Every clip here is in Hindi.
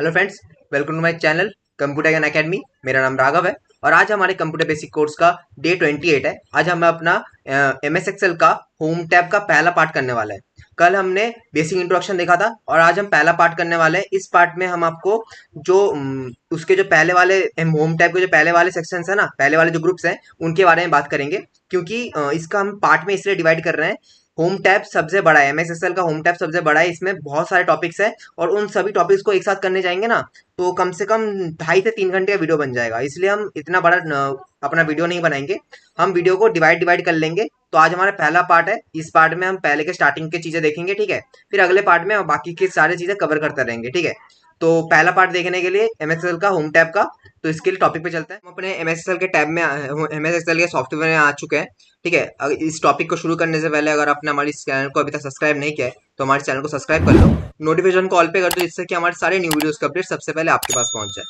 Hello friends, welcome to my channel computer Gyan academy. मेरा नाम राघव है और आज हमारे कंप्यूटर बेसिक कोर्स का डे 28 है। आज हम अपना MS एक्सेल का होम टैब का पहला पार्ट करने वाले हैं। कल हमने बेसिक इंट्रोडक्शन देखा था और आज हम पहला पार्ट करने वाले हैं। इस पार्ट में हम आपको जो उसके जो पहले वाले होम टैब के जो पहले वाले सेक्शंस है ना, पहले वाले जो ग्रुप्स हैं उनके बारे में बात करेंगे। क्योंकि इसका हम पार्ट में इसलिए डिवाइड कर रहे हैं, होम टैब सबसे बड़ा है, MS एक्सेल का होम टैब सबसे बड़ा है। इसमें बहुत सारे टॉपिक्स हैं और उन सभी टॉपिक्स को एक साथ करने जाएंगे ना तो कम से कम 2.5 से 3 घंटे का वीडियो बन जाएगा। इसलिए हम इतना बड़ा अपना वीडियो नहीं बनाएंगे, हम वीडियो को डिवाइड डिवाइड कर लेंगे। तो आज हमारा पहला पार्ट है, इस पार्ट में हम पहले के स्टार्टिंग की चीजें देखेंगे, ठीक है। फिर अगले पार्ट में बाकी की सारी चीजें कवर करते रहेंगे, ठीक है। तो पहला पार्ट देखने के लिए MS एक्सेल का होम टैब का, तो इसके लिए टॉपिक पे चलते हैं। हम अपने MS एक्सेल के टैब में MS एक्सेल के सॉफ्टवेयर में आ चुके हैं, ठीक है। इस टॉपिक को शुरू करने से पहले अगर आपने हमारे इस चैनल को अभी तक सब्सक्राइब नहीं किया है तो हमारे चैनल को सब्सक्राइब कर लो, नोटिफिकेशन को ऑल पे कर दो, जिससे कि हमारे सारे न्यू वीडियोस का अपडेट सबसे पहले आपके पास पहुंच जाए।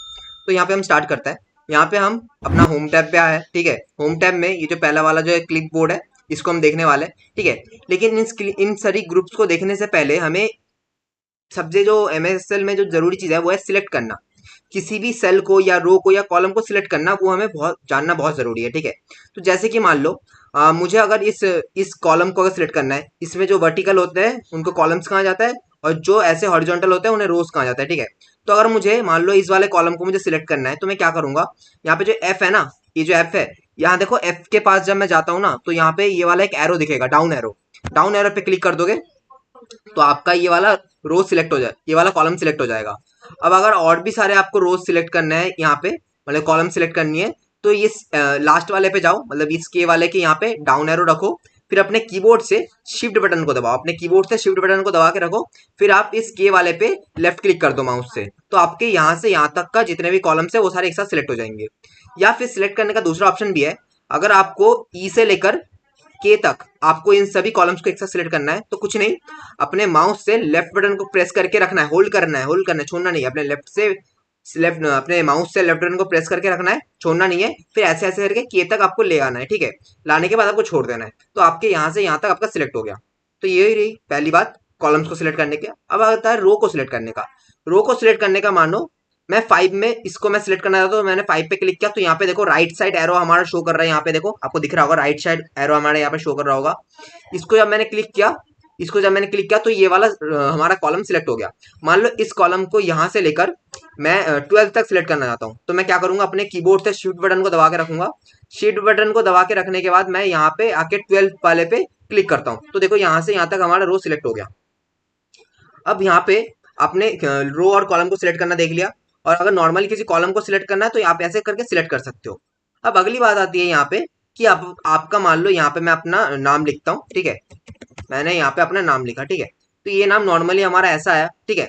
तो यहाँ पे हम स्टार्ट करते हैं। यहाँ पे हम अपना होम टैब पे आए हैं, ठीक है। होम टैब में ये जो पहला वाला जो है क्लिप बोर्ड है, इसको हम देखने वाले हैं, ठीक है। लेकिन इन सारी ग्रुप्स को देखने से पहले हमें सबसे जो MS एक्सेल में जो जरूरी चीज है वो है सिलेक्ट करना। किसी भी सेल को या रो को या कॉलम को सिलेक्ट करना, वो हमें बहुत जानना बहुत जरूरी है, ठीक है। तो जैसे कि मान लो मुझे अगर इस कॉलम को अगर सिलेक्ट करना है, इसमें जो वर्टिकल होते हैं उनको कॉलम्स कहा जाता है और जो ऐसे हॉरिजॉन्टल होते हैं उन्हें रोज कहा जाता है, ठीक है। तो अगर मुझे मान लो इस वाले कॉलम को मुझे सिलेक्ट करना है तो मैं क्या करूंगा, यहाँ पे जो एफ है ना, ये जो एफ है, यहाँ देखो एफ के पास जब मैं जाता हूँ ना तो यहाँ पे ये वाला एक एरो दिखेगा, डाउन एरो। डाउन एरो पे क्लिक कर दोगे तो आपका ये वाला रोज सिलेक्ट हो जाए, ये वाला कॉलम सिलेक्ट हो जाएगा। अब अगर और भी सारे आपको रोज सिलेक्ट करना है, यहाँ पे मतलब कॉलम सिलेक्ट करनी है, तो ये लास्ट वाले पे जाओ, मतलब इस के वाले के यहाँ पे डाउन एरो रखो, फिर अपने कीबोर्ड से शिफ्ट बटन को दबाओ, अपने कीबोर्ड से शिफ्ट बटन को दबा के रखो, फिर आप इस के वाले पे लेफ्ट क्लिक कर दो माउस से, तो आपके यहाँ से यहाँ तक का जितने भी कॉलम्स है वो सारे एक साथ सिलेक्ट हो जाएंगे। या फिर सिलेक्ट करने का दूसरा ऑप्शन भी है, अगर आपको ई से लेकर के तक आपको इन सभी कॉलम्स को एक साथ सिलेक्ट करना है तो कुछ नहीं, अपने माउस से लेफ्ट बटन को प्रेस करके रखना है, होल्ड करना है, होल्ड करना है, छोड़ना नहीं है। अपने लेफ्ट से लेफ्ट अपने माउस से लेफ्ट बटन को प्रेस करके रखना है, छोड़ना नहीं है। फिर ऐसे ऐसे करके के तक आपको ले आना है, ठीक है। लाने के बाद आपको छोड़ देना है, तो आपके यहाँ से यहाँ तक आपका सिलेक्ट हो गया। तो ये रही पहली बात कॉलम्स को सिलेक्ट करने की। अब आता है रो को सिलेक्ट करने का। रो को सिलेक्ट करने का मानो मैं 5 में इसको मैं सिलेक्ट करना चाहता हूँ, तो मैंने 5 पे क्लिक किया तो यहाँ पे देखो राइट साइड एरो हमारा शो कर रहा है, यहाँ पे देखो आपको दिख रहा होगा राइट साइड एरो हमारे यहाँ पे शो कर रहा होगा। इसको जब मैंने क्लिक किया, इसको जब मैंने क्लिक किया तो ये वाला हमारा कॉलम सिलेक्ट हो गया। मान लो इस कॉलम को यहाँ से लेकर मैं 12 तक सिलेक्ट करना चाहता हूँ, तो मैं क्या करूंगा, अपने कीबोर्ड से शिफ्ट बटन को दबा के रखूंगा। शिफ्ट बटन को दबा के रखने के बाद मैं यहाँ पे आके 12 वाले पे क्लिक करता हूँ, तो देखो यहाँ से यहाँ तक हमारा रो सिलेक्ट हो गया। अब यहाँ पे आपने रो और कॉलम को सिलेक्ट करना देख लिया, और अगर नॉर्मली किसी कॉलम को सिलेक्ट करना है तो आप ऐसे करके सिलेक्ट कर सकते हो। अब अगली बात आती है यहाँ पे कि आपका मान लो यहाँ पे मैं अपना नाम लिखता हूँ, ठीक है। मैंने यहाँ पे अपना नाम लिखा, ठीक है। तो ये नाम नॉर्मली हमारा ऐसा है, ठीक है।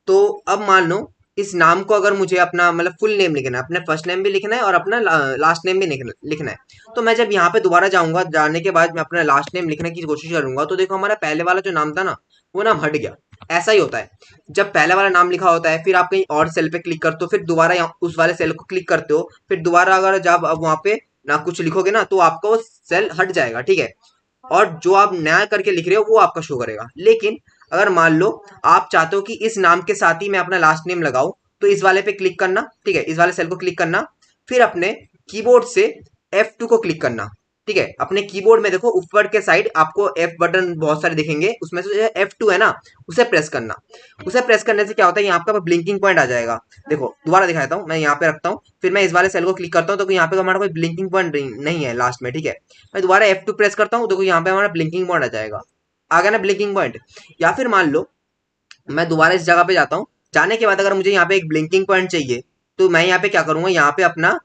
तो अब मान लो इस नाम को अगर मुझे अपना मतलब फुल नेम लिखना है, अपने फर्स्ट नेम भी लिखना है और अपना लास्ट नेम भी लिखना है, तो मैं जब यहाँ पे दोबारा जाऊंगा, जाने के बाद मैं अपना लास्ट नेम लिखने की कोशिश करूंगा तो देखो हमारा पहले वाला जो नाम था ना वो नाम हट गया। ऐसा ही होता है, जब पहले वाला नाम लिखा होता है फिर आप कहीं और सेल पे क्लिक करते हो, फिर दोबारा उस वाले सेल को क्लिक करते हो, फिर दोबारा अगर जब अब वहां पे ना कुछ लिखोगे ना तो आपका वो सेल हट जाएगा, ठीक है। और जो आप नया करके लिख रहे हो वो आपका शो करेगा। लेकिन अगर मान लो आप चाहते हो कि इस नाम के साथ ही मैं अपना लास्ट नेम लगाऊं, तो इस वाले पे क्लिक करना, ठीक है, इस वाले सेल को क्लिक करना, फिर अपने कीबोर्ड से F2 को क्लिक करना, ठीक है। अपने कीबोर्ड में देखो ऊपर के साइड आपको F बटन बहुत सारे दिखेंगे, उसमें से जो F2 है ना उसे प्रेस करना। उसे प्रेस करने से क्या होता है, यहाँ आपका ब्लिंकिंग पॉइंट आ जाएगा। देखो दोबारा दिखाता हूँ, मैं यहाँ पे रखता हूँ, फिर मैं इस वाले सेल को क्लिक करता हूँ तो यहाँ पे हमारा कोई ब्लिंकिंग पॉइंट नहीं है लास्ट में, ठीक है। मैं दोबारा F2 प्रेस करता हूँ तो यहाँ पे हमारा ब्लिंकिंग पॉइंट आ जाएगा, आ गया ना ब्लिंकिंग पॉइंट। या फिर मान लो मैं दोबारा इस जगह पे जाता हूँ, जाने के बाद अगर मुझे यहाँ पे एक ब्लिंकिंग पॉइंट चाहिए तो मैं यहाँ पे क्या करूंगा, यहाँ पे अपना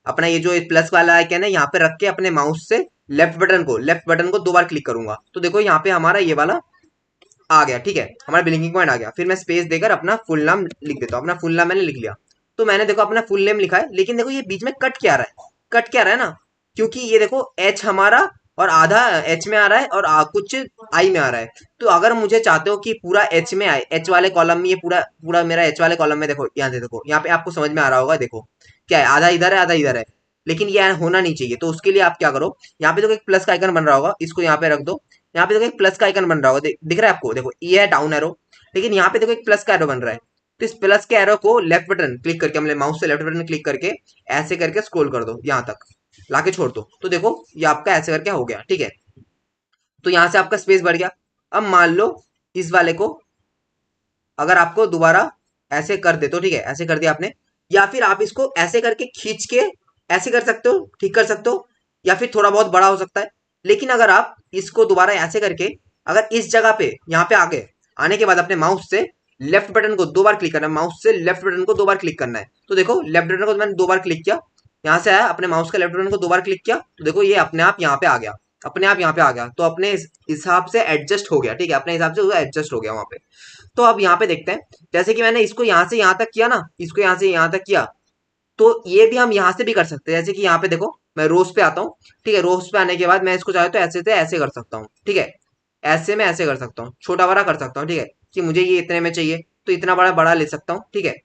अपना ये जो प्लस वाला आइकन है यहाँ पे रख के अपने माउस से लेफ्ट बटन को 2 बार क्लिक करूंगा, तो देखो यहाँ पे हमारा ये वाला आ गया, ठीक है, हमारा ब्लिंकिंग पॉइंट आ गया। फिर मैं स्पेस देकर अपना फुल नाम लिख देता हूँ, अपना फुल नाम मैंने लिख लिया। तो मैंने देखो अपना फुल नेम लिखा है, लेकिन देखो ये बीच में कट क्या रहा है, कट क्या रहा है ना, क्योंकि ये देखो एच हमारा और आधा एच में आ रहा है और कुछ आई में आ रहा है। तो अगर मुझे चाहते हो कि पूरा एच में आए, एच वाले कॉलम में, ये पूरा पूरा मेरा एच वाले कॉलम में देखो, यहाँ से देखो, यहाँ पे आपको समझ में आ रहा होगा, देखो क्या है, आधा इधर है आधा इधर है, लेकिन ये होना नहीं चाहिए। तो उसके लिए आप क्या करो, यहाँ पे देखो एक प्लस का आइकन बन रहा होगा, इसको यहाँ पे रख दो। यहाँ पे देखो एक प्लस का आइकन बन रहा होगा, दिख रहा है आपको, देखो ये है डाउन एरो, लेकिन यहाँ पे देखो एक प्लस का एरो बन रहा है, तो इस प्लस के एरो को लेफ्ट बटन क्लिक करके, हमने माउस से लेफ्ट बटन क्लिक करके ऐसे करके स्क्रॉल कर दो, यहाँ तक लाके छोड़ दो। तो देखो ये आपका ऐसे करके हो गया, ठीक है। तो यहाँ से आपका स्पेस बढ़ गया। अब मान लो इस वाले को अगर आपको दोबारा ऐसे कर दे तो ठीक है, ऐसे कर दिया आपने, या फिर आप इसको ऐसे करके खींच के ऐसे कर सकते हो, ठीक कर सकते हो, या फिर थोड़ा बहुत बड़ा हो सकता है। लेकिन अगर आप इसको दोबारा ऐसे करके अगर इस जगह पे यहाँ पे आगे आने के बाद अपने माउस से लेफ्ट बटन को 2 बार क्लिक करना है, माउस से लेफ्ट बटन को 2 बार क्लिक करना है। तो देखो लेफ्ट बटन को मैंने 2 बार क्लिक किया, यहाँ से आया, अपने माउस के लेफ्ट बटन को 2 बार क्लिक किया, तो देखो ये अपने आप यहाँ पे आ गया, अपने आप यहाँ पे आ गया। तो अपने हिसाब से एडजस्ट हो गया, ठीक है, अपने हिसाब से एडजस्ट हो गया वहां पे। तो अब यहाँ पे देखते हैं, जैसे कि मैंने इसको यहाँ से यहाँ तक किया ना, इसको यहाँ से यहाँ तक किया, तो ये भी हम यहाँ से भी कर सकते हैं। जैसे कि यहाँ पे देखो मैं रोज पे आता हूँ, ठीक है, रोज पे आने के बाद मैं इसको चाहे तो ऐसे से ऐसे कर सकता हूँ, ठीक है, ऐसे में ऐसे कर सकता हूँ, छोटा बड़ा कर सकता हूँ, ठीक है, कि मुझे ये इतने में चाहिए तो इतना बड़ा बड़ा ले सकता हूँ, ठीक है।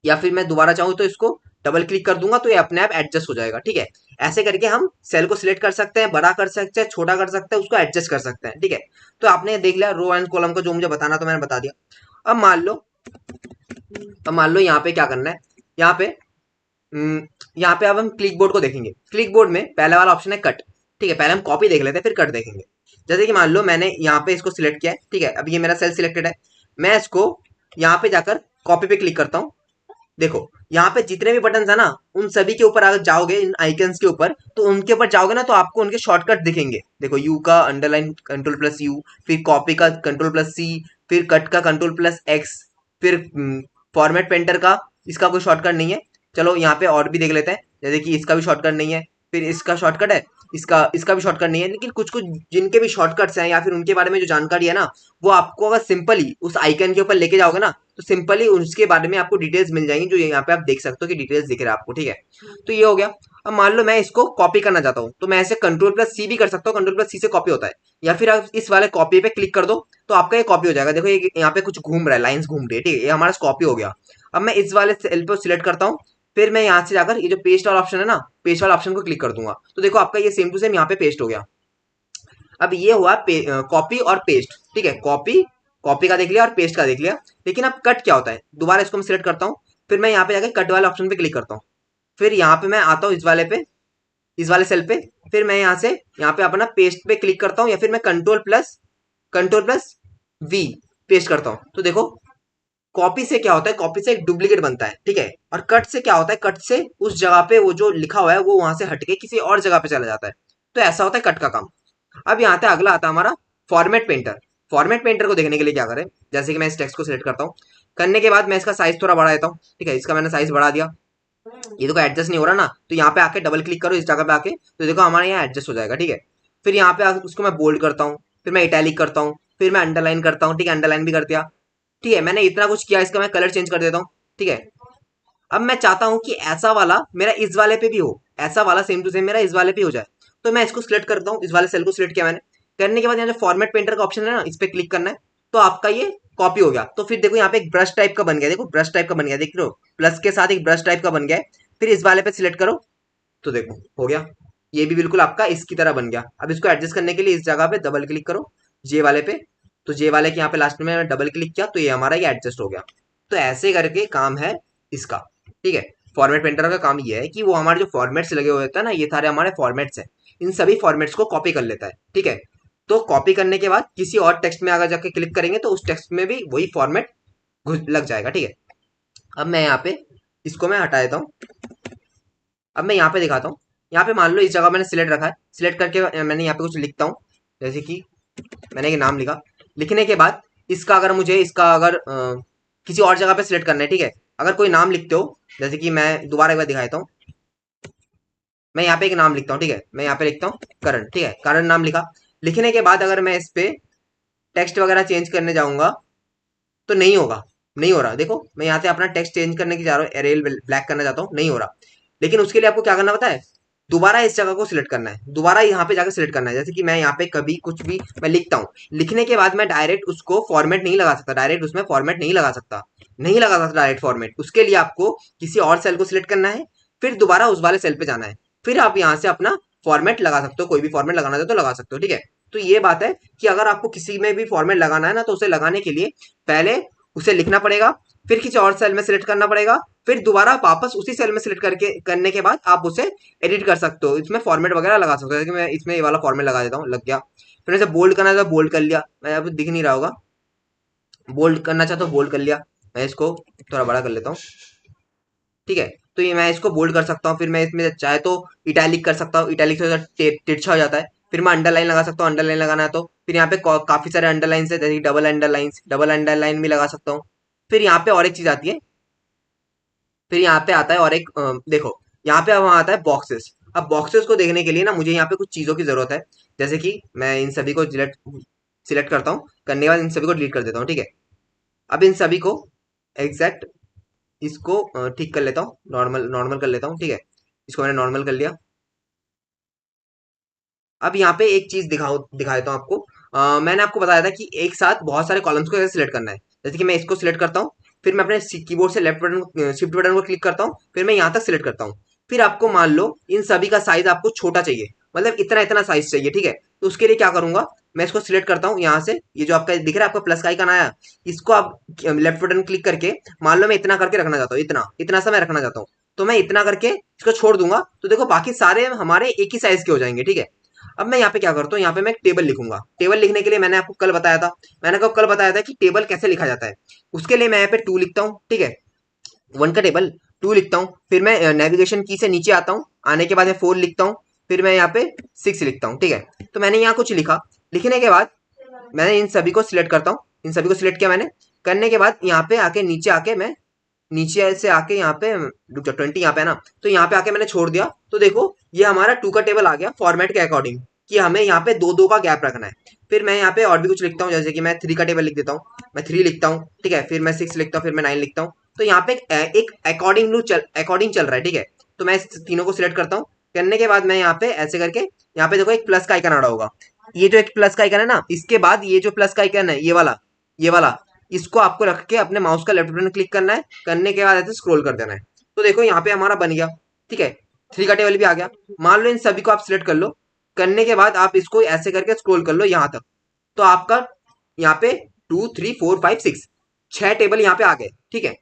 या फिर मैं दोबारा चाहूँ तो इसको डबल क्लिक कर दूंगा तो ये अपने आप एडजस्ट हो जाएगा, ठीक है। ऐसे करके हम सेल को सिलेक्ट कर सकते हैं, बड़ा कर सकते हैं, छोटा कर सकते हैं, उसको एडजस्ट कर सकते हैं, ठीक है। तो आपने देख लिया रो एंड कॉलम को, जो मुझे बताना तो मैंने बता दिया। अब मान लो यहाँ पे क्या करना है, यहाँ पे यहाँ पे अब हम क्लिक बोर्ड को देखेंगे। क्लिक बोर्ड में पहला वाला ऑप्शन है कट, ठीक है, पहले हम कॉपी देख लेते हैं फिर कट देखेंगे। जैसे कि मान लो मैंने यहाँ पे इसको सिलेक्ट किया है, ठीक है, अब ये मेरा सेल सिलेक्टेड है, मैं इसको यहाँ पे जाकर कॉपी पे क्लिक करता हूँ। देखो यहाँ पे जितने भी बटन है ना, उन सभी के ऊपर अगर जाओगे, इन आइकन्स के ऊपर, तो उनके ऊपर जाओगे ना तो आपको उनके शॉर्टकट दिखेंगे। देखो यू का अंडरलाइन कंट्रोल प्लस यू, फिर कॉपी का कंट्रोल प्लस सी, फिर कट का कंट्रोल प्लस एक्स, फिर फॉर्मेट पेंटर का इसका कोई शॉर्टकट नहीं है। चलो यहाँ पे और भी देख लेते हैं, जैसे कि इसका भी शॉर्टकट नहीं है, फिर इसका शॉर्टकट है, इसका इसका भी शॉर्टकट नहीं है। लेकिन कुछ कुछ जिनके भी शॉर्टकट्स हैं या फिर उनके बारे में जो जानकारी है ना, वो आपको अगर सिंपली उस आइकन के ऊपर लेके जाओगे ना, तो सिंपली उसके बारे में आपको डिटेल्स मिल जाएंगी, जो यहाँ पे आप देख सकते हो कि डिटेल्स दिख रहा है आपको, ठीक है। तो ये हो गया। अब मान लो मैं इसको कॉपी करना चाहता हूँ, तो मैं ऐसे कंट्रोल प्लस सी भी कर सकता हूँ, कंट्रोल प्लस सी से कॉपी होता है। या फिर आप इस वाले कॉपी पे क्लिक कर दो तो आपका ये कॉपी हो जाएगा। देखो ये यहाँ पे कुछ घूम रहा है, लाइंस घूम रही है, ठीक है, ये हमारा कॉपी हो गया। अब मैं इस वाले सेल पे सिलेक्ट करता हूँ, फिर मैं यहाँ से जाकर ये जो पेस्ट वाला ऑप्शन है ना, पेस्ट वाला ऑप्शन को क्लिक कर दूंगा, तो देखो आपका ये सेम टू सेम यहाँ पे पेस्ट हो गया। अब ये हुआ कॉपी और पेस्ट, ठीक है, कॉपी कॉपी का देख लिया और पेस्ट का देख लिया। लेकिन अब कट क्या होता है, दोबारा इसको मैं सिलेक्ट करता हूँ, फिर मैं यहाँ पे जाके कट वाले ऑप्शन पे क्लिक करता हूँ, फिर यहाँ पे मैं आता हूँ इस वाले पे, इस वाले सेल पे, फिर मैं यहाँ पे अपना पेस्ट पे क्लिक करता हूँ, या फिर मैं कंट्रोल प्लस वी पेस्ट करता हूँ। तो देखो कॉपी से क्या होता है, कॉपी से एक डुप्लीकेट बनता है, ठीक है, और कट से क्या होता है, कट से उस जगह पे वो जो लिखा हुआ है वो वहां से हटके किसी और जगह पे चला जाता है। तो ऐसा होता है कट का काम। अब यहाँ पे अगला आता है हमारा फॉर्मेट पेंटर। फॉर्मेट पेंटर को देखने के लिए क्या करें, जैसे कि मैं इस टेक्स्ट को सिलेक्ट करता हूँ, करने के बाद मैं इसका साइज थोड़ा बढ़ा देता हूँ, ठीक है, इसका मैंने साइज बढ़ा दिया। ये देखो एडजस्ट नहीं हो रहा ना, तो यहाँ पे आके डबल क्लिक करो इस जगह पे आके, तो देखो हमारे यहाँ एडजस्ट हो जाएगा, ठीक है। फिर यहाँ पे उसको मैं बोल्ड करता हूँ, फिर मैं इटैलिक करता हूँ, फिर मैं अंडरलाइन करता हूँ, ठीक है, अंडरलाइन भी कर दिया, ठीक है, मैंने इतना कुछ किया। इसका मैं कलर चेंज कर देता हूँ, ठीक है। अब मैं चाहता हूँ कि ऐसा वाला मेरा इस वाले पे भी हो, ऐसा वाला सेम टू सेम मेरा इस वाले पे हो जाए, तो मैं इसको सिलेक्ट करता हूँ, इस वाले सेल को सिलेक्ट किया मैंने, करने के बाद यहाँ जो फॉर्मेट पेंटर का ऑप्शन है ना, इस पे क्लिक करना है, तो आपका ये कॉपी हो गया। तो फिर देखो यहाँ पे एक ब्रश टाइप का बन गया, देखो ब्रश टाइप का बन गया, देख लो प्लस के साथ एक ब्रश टाइप का बन गया है। फिर इस वाले पे सिलेक्ट करो, तो देखो हो गया, ये भी बिल्कुल आपका इसकी तरह बन गया। अब इसको एडजस्ट करने के लिए इस जगह पे डबल क्लिक करो, जे वाले पे, तो जे वाले के यहाँ पे लास्ट में डबल क्लिक किया तो ये हमारा ये एडजस्ट हो गया। तो ऐसे करके काम है इसका, ठीक है। फॉर्मेट पेंटर का काम ये है कि वो हमारे जो फॉर्मेट्स लगे हुए होते हैं ना, ये सारे हमारे फॉर्मेट्स हैं, इन सभी फॉर्मेट्स को कॉपी कर लेता है, ठीक है। तो कॉपी करने के बाद किसी और टेक्स्ट में अगर जाके क्लिक करेंगे तो उस टेक्स्ट में भी वही फॉर्मेट लग जाएगा, ठीक है। अब मैं यहाँ पे इसको मैं हटा देता हूँ। अब मैं यहाँ पे दिखाता हूँ, यहाँ पे मान लो इस जगह मैंने सिलेक्ट रखा है, सिलेक्ट करके मैंने यहाँ पे कुछ लिखता हूँ, जैसे कि मैंने एक नाम लिखा। लिखने के बाद इसका अगर मुझे इसका अगर किसी और जगह पे सिलेक्ट करना है, ठीक है, अगर कोई नाम लिखते हो, जैसे कि मैं दोबारा एक बार दिखाता हूँ, मैं यहाँ पे एक नाम लिखता हूँ, ठीक है, मैं यहाँ पे लिखता हूँ करण, ठीक है, करण नाम लिखा। लिखने के बाद अगर मैं इस पे टेक्स्ट वगैरह चेंज करने जाऊंगा तो नहीं होगा, नहीं हो रहा। देखो मैं यहाँ से अपना टेक्स्ट चेंज करने की जा रहा हूँ, एरियल ब्लैक करना चाहता हूँ, नहीं हो रहा। लेकिन उसके लिए आपको क्या करना पता है, दोबारा इस जगह को सिलेक्ट करना है, दोबारा यहाँ पे जाकर सिलेक्ट करना है। जैसे कि मैं यहाँ पे कभी कुछ भी मैं लिखता हूँ, लिखने के बाद मैं डायरेक्ट उसको फॉर्मेट नहीं लगा सकता, डायरेक्ट उसमें फॉर्मेट नहीं लगा सकता, नहीं लगा सकता डायरेक्ट फॉर्मेट। उसके लिए आपको किसी और सेल को सिलेक्ट करना है, फिर दोबारा उस वाले सेल पे जाना है, फिर आप यहाँ से अपना फॉर्मेट लगा सकते हो, कोई भी फॉर्मेट लगाना चाहे तो लगा सकते हो, ठीक है। तो ये बात है कि अगर आपको किसी में भी फॉर्मेट लगाना है ना, तो उसे लगाने के लिए पहले उसे लिखना पड़ेगा, फिर किसी और सेल में सिलेक्ट करना पड़ेगा, फिर दोबारा वापस उसी सेल में सिलेक्ट करके करने के बाद आप उसे एडिट कर सकते हो, इसमें फॉर्मेट वगैरह लगा सकते हो। जैसे कि मैं इसमें ये वाला फॉर्मेट लगा देता हूँ, लग गया। फिर इसे बोल्ड करना है तो बोल्ड कर लिया, मैं अब दिख नहीं रहा होगा, बोल्ड करना चाहता हूँ बोल्ड कर लिया। मैं इसको थोड़ा बड़ा कर लेता हूँ, ठीक है। तो ये मैं इसको बोल्ड कर सकता हूँ, फिर मैं इसमें चाहे तो इटैलिक कर सकता हूँ, इटैलिक से तिरछा हो जाता है। फिर मैं अंडरलाइन लगा सकता हूँ, अंडरलाइन लगाना है तो फिर यहाँ पे काफी सारे अंडरलाइन है, जैसे कि डबल अंडरलाइन भी लगा सकता हूँ। फिर यहाँ पे और एक चीज आती है, फिर यहाँ पे आता है और एक देखो, यहाँ पे अब वहाँ आता है बॉक्सेस। अब बॉक्सेस को देखने के लिए ना मुझे यहाँ पे कुछ चीजों की जरूरत है, जैसे कि मैं इन सभी को सिलेक्ट सिलेक्ट करता हूँ, करने के बाद इन सभी को डिलीट कर देता हूँ, ठीक है। अब इन सभी को एग्जैक्ट इसको ठीक कर लेता हूँ, नॉर्मल नॉर्मल कर लेता हूँ, ठीक है। इसको मैंने नॉर्मल कर लिया। अब यहाँ पे एक चीज दिखा देता हूँ आपको। मैंने आपको बताया था कि एक साथ बहुत सारे कॉलम्स को सिलेक्ट करना है। जैसे कि मैं इसको सिलेक्ट करता हूँ, फिर मैं अपने कीबोर्ड से लेफ्ट बटन शिफ्ट बटन को क्लिक करता हूँ, फिर मैं यहाँ तक सिलेक्ट करता हूँ। फिर आपको मान लो इन सभी का साइज आपको छोटा चाहिए, मतलब इतना इतना साइज चाहिए, ठीक है। तो उसके लिए क्या करूंगा, मैं इसको सिलेक्ट करता हूँ यहाँ से, ये जो आपका दिख रहा है आपका प्लस का आइकन आया, इसको आप लेफ्ट बटन क्लिक करके मान लो मैं इतना करके रखना चाहता हूँ, इतना इतना सा मैं रखना चाहता हूँ, तो मैं इतना करके इसको छोड़ दूंगा, तो देखो बाकी सारे हमारे एक ही साइज के हो जाएंगे, ठीक है। अब मैं यहाँ पे क्या करता हूँ, यहाँ पे मैं एक टेबल लिखूंगा। टेबल लिखने के लिए मैंने आपको कल बताया था, मैंने आपको कल बताया था कि टेबल कैसे लिखा जाता है। उसके लिए मैं यहाँ पे 2 लिखता हूँ, ठीक है, 1 का टेबल 2 लिखता हूँ। फिर मैं नेविगेशन की से नीचे आता हूँ, आने के बाद मैं 4 लिखता हूँ, फिर मैं यहाँ पे 6 लिखता हूँ, ठीक है। तो मैंने यहाँ कुछ लिखा, लिखने के बाद मैंने इन सभी को सिलेक्ट करता हूँ, इन सभी को सिलेक्ट किया मैंने। करने के बाद यहाँ पे आके नीचे आके मैं नीचे से आके यहाँ पे रुक जाओ, 20 यहाँ पे है ना, तो यहाँ पे आके मैंने छोड़ दिया। तो देखो ये हमारा 2 का टेबल आ गया फॉर्मेट के अकॉर्डिंग, कि हमें यहाँ पे दो दो का गैप रखना है। फिर मैं यहाँ पे और भी कुछ लिखता हूँ, जैसे कि मैं 3 का टेबल लिख देता हूँ, मैं 3 लिखता हूँ, ठीक है। फिर मैं 6 लिखता हूँ, फिर मैं 9 लिखता हूँ। तो यहाँ पे एक अकॉर्डिंग चल रहा है, ठीक है। तो मैं इस तीनों को सिलेक्ट करता हूँ, करने के बाद मैं यहाँ पे ऐसे करके, यहाँ पे देखो एक प्लस का आइकन आ रहा होगा, ये जो एक प्लस का आइकन है ना, इसके बाद ये जो प्लस का आइकन है, ये वाला इसको आपको रख के अपने माउस का लेफ्ट बटन क्लिक करना है, करने के बाद ऐसे स्क्रॉल कर देना है। तो देखो यहाँ पे हमारा बन गया, ठीक है। 3 का टेबल भी आ गया। मान लो इन सभी को आप सिलेक्ट कर लो, करने के बाद आप इसको ऐसे करके स्क्रॉल कर लो यहाँ तक, तो आपका यहाँ पे 2 3 4 5 6 छह टेबल यहाँ पे आ गए, ठीक है।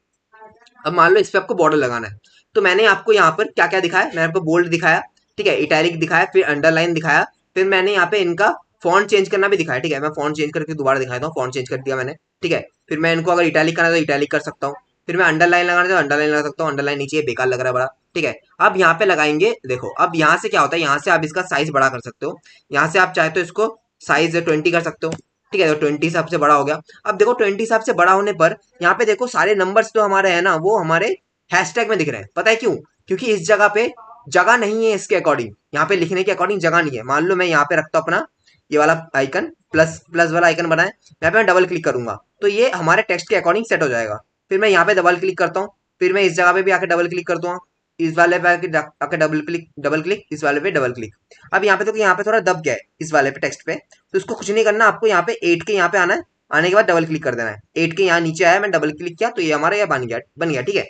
अब मान लो इस पे आपको बॉर्डर लगाना है, तो मैंने आपको यहाँ पर क्या क्या दिखाया, मैंने आपको बोल्ड दिखाया, ठीक है, इटैलिक दिखाया, फिर अंडरलाइन दिखाया, फिर मैंने यहाँ पे इनका फॉन्ट चेंज करना भी दिखाया, ठीक है। मैं फॉन्ट चेंज करके दोबारा दिखाता हूँ, फॉन्ट चेंज कर दिया मैंने, ठीक है। फिर मैं इनको अगर इटैलिक करना है तो इटैलिक कर सकता हूँ, फिर मैं अंडरलाइन लगाना है तो अंडरलाइन लगा सकता हूँ, अंडरलाइन नीचे ये बेकार लग रहा है बड़ा, ठीक है। अब यहाँ पे लगाएंगे, देखो अब यहाँ से क्या होता है, यहाँ से आप इसका साइज बड़ा कर सकते हो, यहाँ से आप चाहे तो इसको साइज 20 कर सकते हो, ठीक है। तो 20 हिसाब से बड़ा हो गया। अब देखो 20 हिसाब से बड़ा होने पर यहाँ पे देखो सारे नंबर्स जो हमारे हैं ना, वो हमारे हैशटैग में दिख रहे हैं। पता है क्यों? क्योंकि इस जगह पे जगह नहीं है, इसके अकॉर्डिंग यहाँ पे लिखने के अकॉर्डिंग जगह नहीं है। मान लो मैं यहाँ पे रखता हूँ अपना ये वाला आइकन, प्लस प्लस वाला आइकन बनाए, यहाँ पे मैं डबल क्लिक करूंगा तो ये हमारे टेक्स्ट के अकॉर्डिंग सेट हो जाएगा। फिर मैं यहाँ पे डबल क्लिक करता हूँ, फिर मैं इस जगह पे भी आके डबल क्लिक करता हूँ, इस वाले पे आके डबल क्लिक, इस वाले पे डबल क्लिक। अब यहाँ पे तो यहाँ पे थोड़ा दब गया है इस वाले पे टेक्स्ट पे, तो इसको कुछ नहीं करना, आपको यहाँ पे 8 के यहाँ पे आना है, आने के बाद डबल क्लिक कर देना है। 8 के यहाँ नीचे आया, मैं डबल क्लिक किया तो ये हमारा यहाँ बन गया, ठीक है।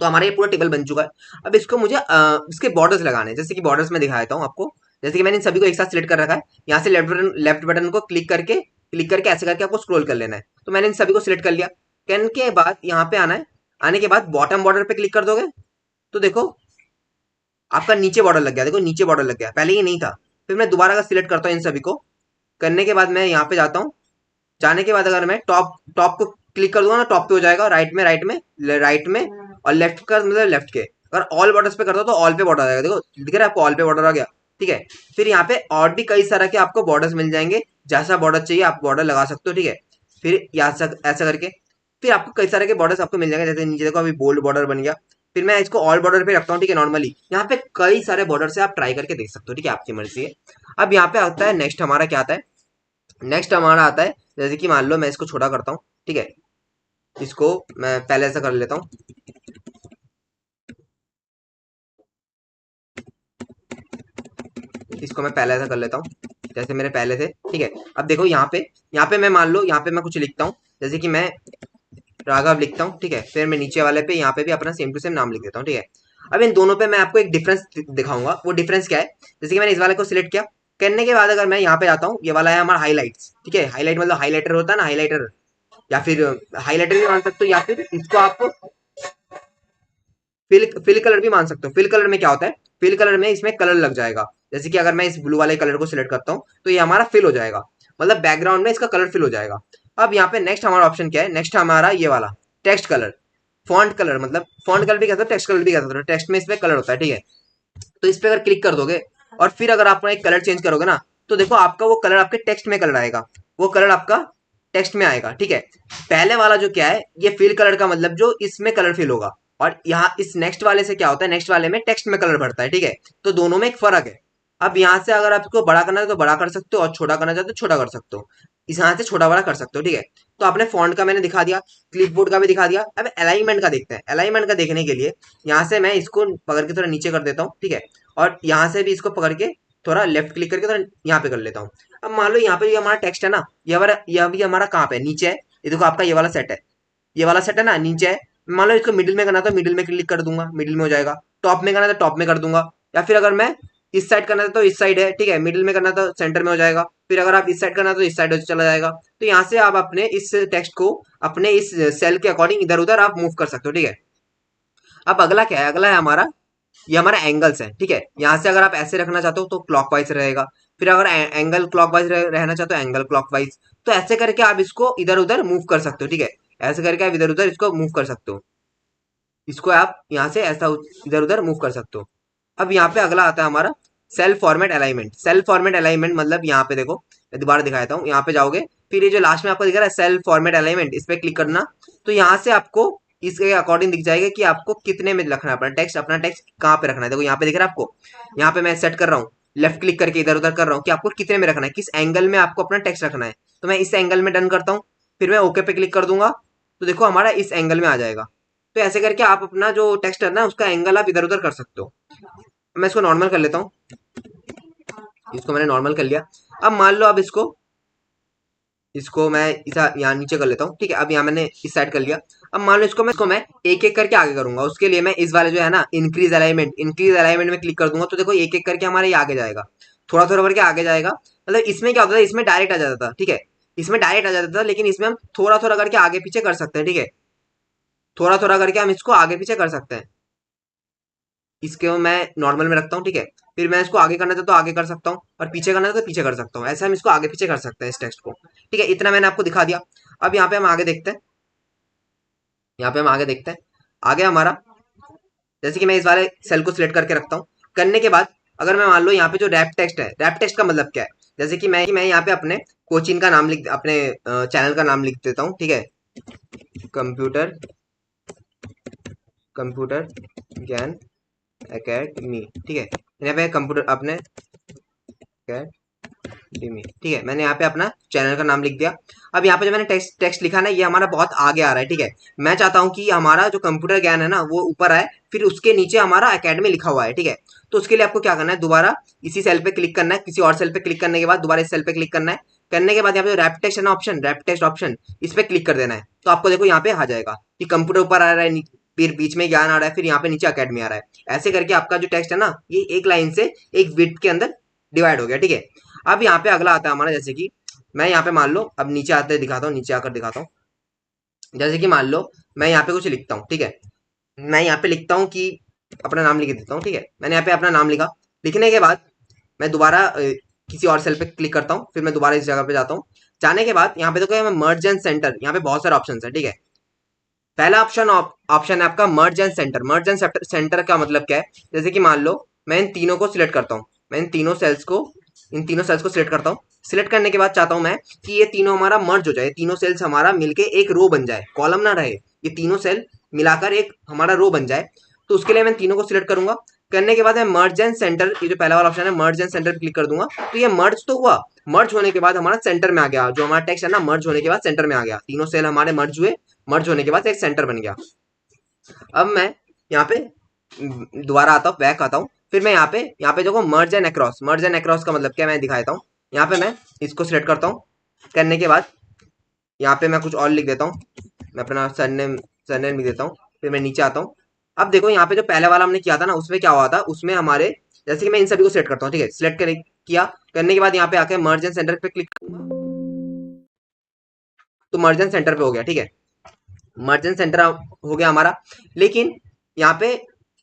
तो हमारा ये पूरा टेबल बन चुका है। अब इसको मुझे इसके बॉर्डर्स लगाने हैं, जैसे कि बॉर्डर्स में दिखा देता हूँ आपको। जैसे कि मैंने इन सभी को एक साथ सिलेक्ट कर रखा है, यहाँ से लेफ्ट बटन को क्लिक करके ऐसे करके आपको स्क्रॉल कर लेना है। तो मैंने इन सभी को सिलेक्ट कर लिया, करने के बाद यहाँ पे आना है, आने के बाद बॉटम बॉर्डर पे क्लिक कर दोगे तो देखो आपका नीचे बॉर्डर लग गया, देखो नीचे बॉर्डर लग गया, पहले ये नहीं था। फिर मैं दोबारा का सिलेक्ट करता हूँ इन सभी को, करने के बाद मैं यहाँ पे जाता हूँ, जाने के बाद अगर मैं टॉप टॉप को क्लिक कर दूंगा ना, टॉप पे हो जाएगा, राइट में और लेफ्ट का मतलब लेफ्ट के। अगर ऑल बॉर्डर्स पे करता हूँ तो ऑल पे बॉर्डर आ जाएगा, देखो दिख रहा है आपको, ऑल पे बॉर्डर आ गया, ठीक है। फिर यहाँ पे और भी कई सारे के आपको बॉर्डर्स मिल जाएंगे, जैसा बॉर्डर चाहिए आप बॉर्डर लगा सकते हो, ठीक है। फिर यहाँ से ऐसा करके फिर आपको कई सारे के बॉर्डर्स आपको मिल जाएंगे, जैसे नीचे देखो अभी बोल्ड बॉर्डर बन गया। फिर मैं इसको ऑल बॉर्डर पे रखता हूँ, ठीक है, नॉर्मली। यहाँ पे कई सारे बॉर्डर से आप ट्राई करके देख सकते हो, ठीक है, आपकी मर्जी है। अब यहाँ पे आता है नेक्स्ट, हमारा क्या आता है, नेक्स्ट हमारा आता है, जैसे कि मान लो मैं इसको छोटा करता हूँ, ठीक है, इसको मैं पहले ऐसा कर लेता हूँ, इसको मैं पहले ऐसा कर लेता हूँ जैसे मेरे पहले थे, ठीक है। अब देखो यहाँ पे मैं मान लो यहाँ पे मैं कुछ लिखता हूँ, जैसे कि मैं राघव लिखता हूँ, ठीक है। फिर मैं नीचे वाले पे यहाँ पे भी अपना सेम टू सेम नाम लिख देता हूँ, ठीक है। अब इन दोनों पे मैं आपको एक डिफरेंस दिखाऊंगा, वो डिफरेंस क्या है। जैसे कि मैंने इस वाले को सिलेक्ट किया, करने के बाद अगर मैं यहाँ पे जाता हूँ, ये वाला है हमारा हाईलाइट्स, ठीक है। हाईलाइट मतलब हाईलाइटर होता है ना, हाईलाइटर, या फिर हाईलाइटर भी मान सकते हो, या फिर इसको आप फिल कलर भी मान सकते हो। फिल कलर में क्या होता है, फिल कलर में इसमें कलर लग जाएगा। जैसे कि अगर मैं इस ब्लू वाले कलर को सिलेक्ट करता हूँ तो ये हमारा फिल हो जाएगा, मतलब बैकग्राउंड में इसका कलर फिल हो जाएगा। अब यहाँ पे नेक्स्ट हमारा ऑप्शन क्या है, नेक्स्ट हमारा ये वाला टेक्स्ट कलर, फॉन्ट कलर, मतलब फॉन्ट कलर भी कहते हो, टेक्स्ट कलर भी कहते हो, टेक्स्ट में इसमें कलर होता है, ठीक है। तो इस पे अगर क्लिक कर दोगे और फिर अगर आप एक कलर चेंज करोगे ना, तो देखो आपका वो कलर आपके टेक्स्ट में कलर आएगा, वो कलर आपका टेक्स्ट में आएगा, ठीक है। पहले वाला जो क्या है, ये फिल कलर का मतलब जो इसमें कलर फिल होगा, और यहाँ इस नेक्स्ट वाले से क्या होता है, नेक्स्ट वाले में टेक्स्ट में कलर भरता है, ठीक है। तो दोनों में एक फर्क है। अब यहाँ से अगर आपको बड़ा करना है तो बड़ा कर सकते हो, और छोटा करना चाहते हो छोटा कर सकते हो, इस यहाँ से छोटा बड़ा कर सकते हो, ठीक है। तो आपने फॉन्ट का मैंने दिखा दिया, क्लिपबोर्ड का भी दिखा दिया। अब अलाइनमेंट का देखते हैं। अलाइनमेंट का देखने के लिए यहाँ से मैं इसको पकड़ के थोड़ा नीचे कर देता हूँ, ठीक है। और यहाँ से भी इसको पकड़ के थोड़ा लेफ्ट क्लिक करके थोड़ा यहाँ पे कर लेता हूँ। अब मान लो यहाँ पे ये हमारा टेक्स्ट है ना, ये भी हमारा कहाँ पे है, नीचे है। ये देखो आपका ये वाला सेट है, ये वाला सेट है ना, नीचे है। मान लो इसको मिडिल में करना तो मिडिल में क्लिक कर दूंगा, मिडिल में हो जाएगा। टॉप में करना तो टॉप में कर दूंगा, या फिर अगर मैं इस साइड करना था तो इस साइड है, ठीक है। मिडिल में करना तो सेंटर में हो जाएगा, फिर अगर आप इस साइड करना तो इस साइड चला जाएगा। तो यहाँ से आप अपने इस टेक्स्ट को अपने इस सेल के अकॉर्डिंग इधर उधर आप मूव कर सकते हो, ठीक है। अब अगला क्या है, अगला है हमारा, ये हमारा एंगल्स है, ठीक है। यहाँ से अगर आप ऐसे रखना चाहते हो तो क्लॉकवाइज रहेगा, फिर अगर एंगल क्लॉकवाइज रहना चाहते हो एंगल क्लॉकवाइज। तो ऐसे करके आप इसको इधर उधर मूव कर सकते हो, ठीक है। ऐसे करके आप इधर उधर इसको मूव कर सकते हो, इसको आप यहाँ से ऐसा इधर उधर मूव कर सकते हो। अब यहाँ पे अगला आता है हमारा cell format alignment. Cell format alignment मतलब यहाँ पे देखो, मैं दोबारा दिखा देता हूँ। यहाँ पे जाओगे, फिर ये जो लास्ट में आपको दिख रहा है सेल फॉर्मेट अलाइनमेंट, इस पे क्लिक करना। तो यहाँ से आपको इसके अकॉर्डिंग दिख जाएगा कि आपको कितने में रखना है अपना टेक्स्ट, अपना टेक्स्ट कहाँ पे रखना है। देखो यहाँ पे दिख रहा है आपको, यहाँ पे मैं सेट कर रहा हूँ, लेफ्ट क्लिक करके इधर उधर कर रहा हूँ कि आपको कितने में रखना है, किस एंगल में आपको अपना टेक्स्ट रखना है। तो मैं इस एंगल में डन करता हूँ, फिर मैं ओके पे क्लिक कर दूंगा, तो देखो हमारा इस एंगल में आ जाएगा। तो ऐसे करके आप अपना जो टेक्स्ट है ना उसका एंगल आप इधर उधर कर सकते हो। मैं इसको नॉर्मल कर लेता हूँ, इसको मैंने नॉर्मल कर लिया। अब मान लो अब इसको इसको मैं इस यहाँ नीचे कर लेता हूँ, ठीक है। अब यहाँ मैंने इस साइड कर लिया। अब मान लो इसको मैं एक एक करके आगे करूंगा। उसके लिए मैं इस वाले जो है ना इंक्रीज अलाइनमेंट में क्लिक कर दूंगा, तो देखो एक एक करके हमारे ये आगे जाएगा, थोड़ा थोड़ा करके आगे जाएगा। मतलब इसमें क्या होता था, इसमें डायरेक्ट आ जाता था, ठीक है। इसमें डायरेक्ट आ जाता था, लेकिन इसमें हम थोड़ा थोड़ा करके आगे पीछे कर सकते हैं, ठीक है। थोड़ा थोड़ा करके हम इसको आगे पीछे कर सकते हैं। इसको मैं नॉर्मल में रखता हूँ, ठीक है। फिर मैं इसको आगे करना चाहता तो आगे कर सकता हूँ, और पीछे करना चाहता तो पीछे कर सकता हूँ। ऐसे हम इसको आगे पीछे कर सकते हैं इस टेक्स्ट को, ठीक है। इतना मैंने आपको दिखा दिया। अब यहाँ पे हम आगे देखते हैं, यहाँ पे हम आगे देखते हैं। आगे हमारा, जैसे कि मैं इस वाले सेल को सिलेक्ट करके रखता हूँ, करने के बाद अगर मैं मान लो यहाँ पे जो रैप टेक्स्ट है, रैप टेक्स्ट का मतलब क्या है, जैसे कि मैं यहाँ पे अपने कोचिंग का नाम लिख, अपने चैनल का नाम लिख देता हूँ, ठीक है। कंप्यूटर कंप्यूटर ज्ञान एकेडमी, ठीक है। यहाँ पे कंप्यूटर अपने डिमी, ठीक है। मैंने यहाँ पे अपना चैनल का नाम लिख दिया। अब यहाँ पे जो मैंने टेक्स्ट टेक्स्ट लिखा ना, ये हमारा बहुत आगे आ रहा है, ठीक है। मैं चाहता हूँ कि हमारा जो कंप्यूटर ज्ञान है ना वो ऊपर आए, फिर उसके नीचे हमारा एकेडमी लिखा हुआ है, ठीक है। तो उसके लिए आपको क्या करना है, दोबारा इसी सेल पे क्लिक करना है, किसी और सेल पे क्लिक करने के बाद दोबारा इस सेल पे क्लिक करना है। करने के बाद यहाँ पे रैप टेक्स्ट है ना ऑप्शन, रैप टेक्स्ट ऑप्शन, इस पे क्लिक कर देना है। तो आपको देखो यहाँ पे आ जाएगा कि कंप्यूटर ऊपर आ रहा है, फिर बीच में ज्ञान आ रहा है, फिर यहाँ पे नीचे अकेडमी आ रहा है। ऐसे करके आपका जो टेक्स्ट है ना, ये एक लाइन से एक विड्थ के अंदर डिवाइड हो गया, ठीक है। अब यहाँ पे अगला आता है हमारा, जैसे कि मैं यहाँ पे मान लो अब नीचे आते दिखाता हूँ, नीचे आकर दिखाता हूँ। जैसे कि मान लो मैं यहाँ पे कुछ लिखता हूँ, ठीक है। मैं यहाँ पे लिखता हूँ कि अपना नाम लिख देता हूँ, ठीक है। मैंने यहाँ पे अपना नाम लिखा। लिखने के बाद मैं दोबारा किसी और सेल पे क्लिक करता हूँ, फिर मैं दोबारा इस जगह पे जाता हूँ। जाने के बाद यहाँ पे देखो मर्ज एंड सेंटर, यहाँ पे बहुत सारे ऑप्शन है, ठीक है। पहला ऑप्शन है आपका मर्ज and centre. Merge and centre का मतलब क्या है, जैसे कि मान लो मैं इन तीनों को सिलेक्ट करता हूँ, मैं इन तीनों सेल्स को सिलेक्ट करता हूँ। सिलेक्ट करने के बाद चाहता हूँ मैं कि ये तीनों हमारा मर्ज हो जाए, तीनों सेल्स हमारा मिलके एक रो बन जाए, कॉलम ना रहे, ये तीनों सेल मिलाकर एक हमारा रो बन जाए। तो उसके लिए मैं तीनों को सिलेक्ट करूंगा। करने के बाद मैं मर्ज एंड सेंटर, ये जो पहला वाला ऑप्शन है मर्ज एंड सेंटर पे क्लिक कर दूंगा। तो ये मर्ज तो हुआ, मर्ज होने के बाद हमारा सेंटर में आ गया, जो हमारा टेक्स्ट है ना मर्ज होने के बाद सेंटर में आ गया, तीनों सेल हमारे मर्ज हुए, मर्ज होने के बाद एक सेंटर बन गया। अब मैं यहाँ पे दोबारा आता हूँ, बैक आता हूँ। फिर मैं यहाँ पे देखो मर्ज and across, merge and across का मतलब क्या मैं दिखा देता हूँ। यहाँ पे मैं इसको सिलेक्ट करता हूँ। करने के बाद यहाँ पे मैं कुछ और लिख देता हूँ, मैं अपना सरनेम लिख देता हूँ। फिर मैं नीचे आता हूँ। अब देखो यहाँ पे जो पहले वाला हमने किया था ना, उसमें क्या हुआ था, उसमें हमारे, जैसे कि मैं इन सभी को सिलेक्ट करता हूँ, ठीक है। सिलेक्ट किया, करने के बाद यहाँ पे आके मर्ज एंड सेंटर पे क्लिक करूंगा। तो मर्जन सेंटर पे हो गया, ठीक है, मर्जन सेंटर हो गया हमारा। लेकिन यहाँ पे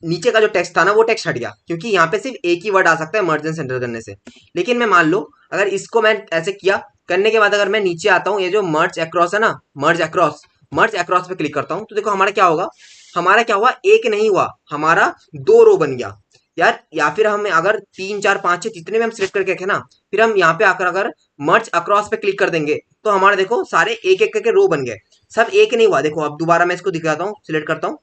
नीचे का जो टेक्स्ट था ना वो टेक्स्ट हट गया, क्योंकि यहाँ पे सिर्फ एक ही वर्ड आ सकता है मर्जन सेंटर करने से। लेकिन मैं मान लो अगर इसको मैं ऐसे किया, करने के बाद अगर मैं नीचे आता हूँ, ये जो मर्ज अक्रॉस है ना, मर्ज अक्रॉस पे क्लिक करता हूँ, तो देखो हमारा क्या होगा, हमारा क्या हुआ, एक नहीं हुआ, हमारा दो रो बन गया यार। या फिर हम अगर 3 4 5 6 जितने भी हम सिलेक्ट करके रखे ना, फिर हम यहाँ पे आकर अगर मर्ज अक्रॉस पे क्लिक कर देंगे, तो हमारे देखो सारे एक एक करके रो बन गए, सब एक नहीं हुआ। देखो अब दोबारा मैं इसको दिखाता हूँ, सिलेक्ट करता हूँ,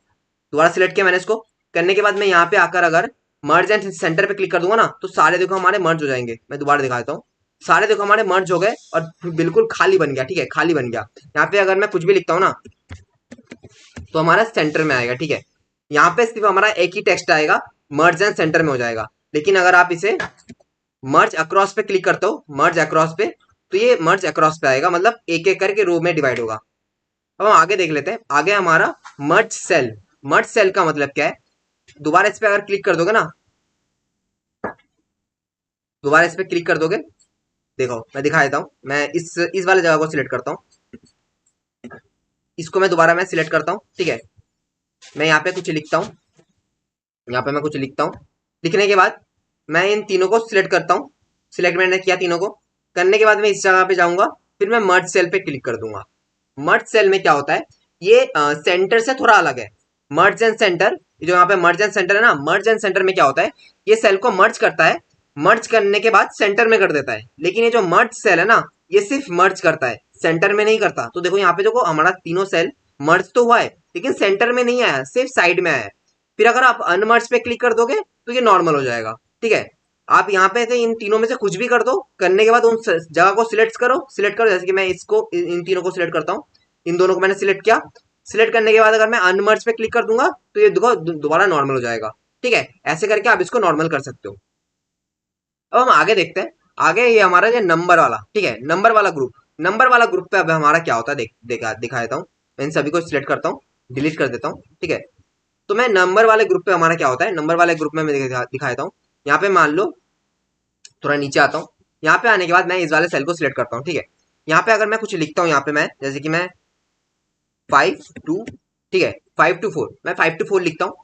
दोबारा सिलेक्ट किया मैंने इसको, करने के बाद मैं यहाँ पे आकर अगर मर्ज एंड सेंटर पे क्लिक कर दूंगा ना, तो सारे देखो हमारे मर्ज हो जाएंगे। मैं दोबारा दिखाता हूँ, सारे देखो हमारे मर्ज हो गए और बिल्कुल खाली बन गया, ठीक है, खाली बन गया। यहाँ पे अगर मैं कुछ भी लिखता हूँ ना, तो हमारा सेंटर में आएगा, ठीक है। यहाँ पे सिर्फ हमारा एक ही टेक्स्ट आएगा, मर्ज एंड सेंटर में हो जाएगा। लेकिन अगर आप इसे मर्ज अक्रॉस पे क्लिक करते हो, मर्ज अक्रॉस पे, तो ये मर्ज अक्रॉस पे आएगा, मतलब एक एक करके रो में डिवाइड होगा। अब हम आगे देख लेते हैं, आगे हमारा मर्ज सेल। मर्ज सेल का मतलब क्या है, दोबारा इस पे अगर क्लिक कर दोगे ना, दोबारा इस पे क्लिक कर दोगे, देखो मैं दिखा देता हूँ, मैं इस वाले जगह को सिलेक्ट करता हूँ, इसको मैं दोबारा मैं सिलेक्ट करता हूँ, ठीक है। मैं यहाँ पे कुछ लिखता हूँ, यहाँ पे मैं कुछ लिखता हूँ, लिखने के बाद मैं इन तीनों को सिलेक्ट करता हूँ, सिलेक्ट मैंने किया तीनों को, करने के बाद मैं इस जगह पे जाऊंगा, फिर मैं मर्ज सेल पे क्लिक कर दूंगा। मर्ज सेल में क्या होता है, ये सेंटर से थोड़ा अलग है। मर्ज एंड सेंटर, जो यहाँ पे मर्ज एंड सेंटर है ना, मर्ज एंड सेंटर में क्या होता है, ये सेल को मर्ज करता है, मर्ज करने के बाद सेंटर में कर देता है। लेकिन ये जो मर्ज सेल है ना, ये सिर्फ मर्ज करता है, सेंटर में नहीं करता। तो देखो यहाँ पे देखो हमारा तीनों सेल मर्ज तो हुआ है, लेकिन सेंटर में नहीं आया, सिर्फ साइड में आया है। फिर अगर आप अनमर्ज पे क्लिक कर दोगे, तो ये नॉर्मल हो जाएगा, ठीक है। आप यहाँ पे थे इन तीनों में से कुछ भी कर दो, करने के बाद उन जगह को सिलेक्ट करो, जैसे कि मैं इसको इन तीनों को सिलेक्ट करता हूँ, इन दोनों को मैंने सिलेक्ट किया। सिलेक्ट करने के बाद अगर मैं अनमर्ज पे क्लिक कर दूंगा, तो ये देखो दोबारा नॉर्मल हो जाएगा, ठीक है। ऐसे करके आप इसको नॉर्मल कर सकते हो। अब हम आगे देखते हैं, आगे ये हमारा जो नंबर वाला, ठीक है, नंबर वाला ग्रुप पे अब हमारा क्या होता है, दिखा देता हूँ। मैं इन सभी को सिलेक्ट करता हूँ, डिलीट कर देता हूँ, ठीक है। तो मैं नंबर वाले ग्रुप पे हमारा क्या होता है, नंबर वाले ग्रुप में मैं दिखा देता हूँ। यहाँ पे मान लो थोड़ा नीचे आता हूँ, यहाँ पे आने के बाद मैं इस वाले सेल को सिलेक्ट करता हूँ, ठीक है। यहाँ पे अगर मैं कुछ लिखता हूँ, यहाँ पे मैं जैसे कि मैं 5 2, ठीक है, 5 to 4, मैं 5 to 4 लिखता हूँ।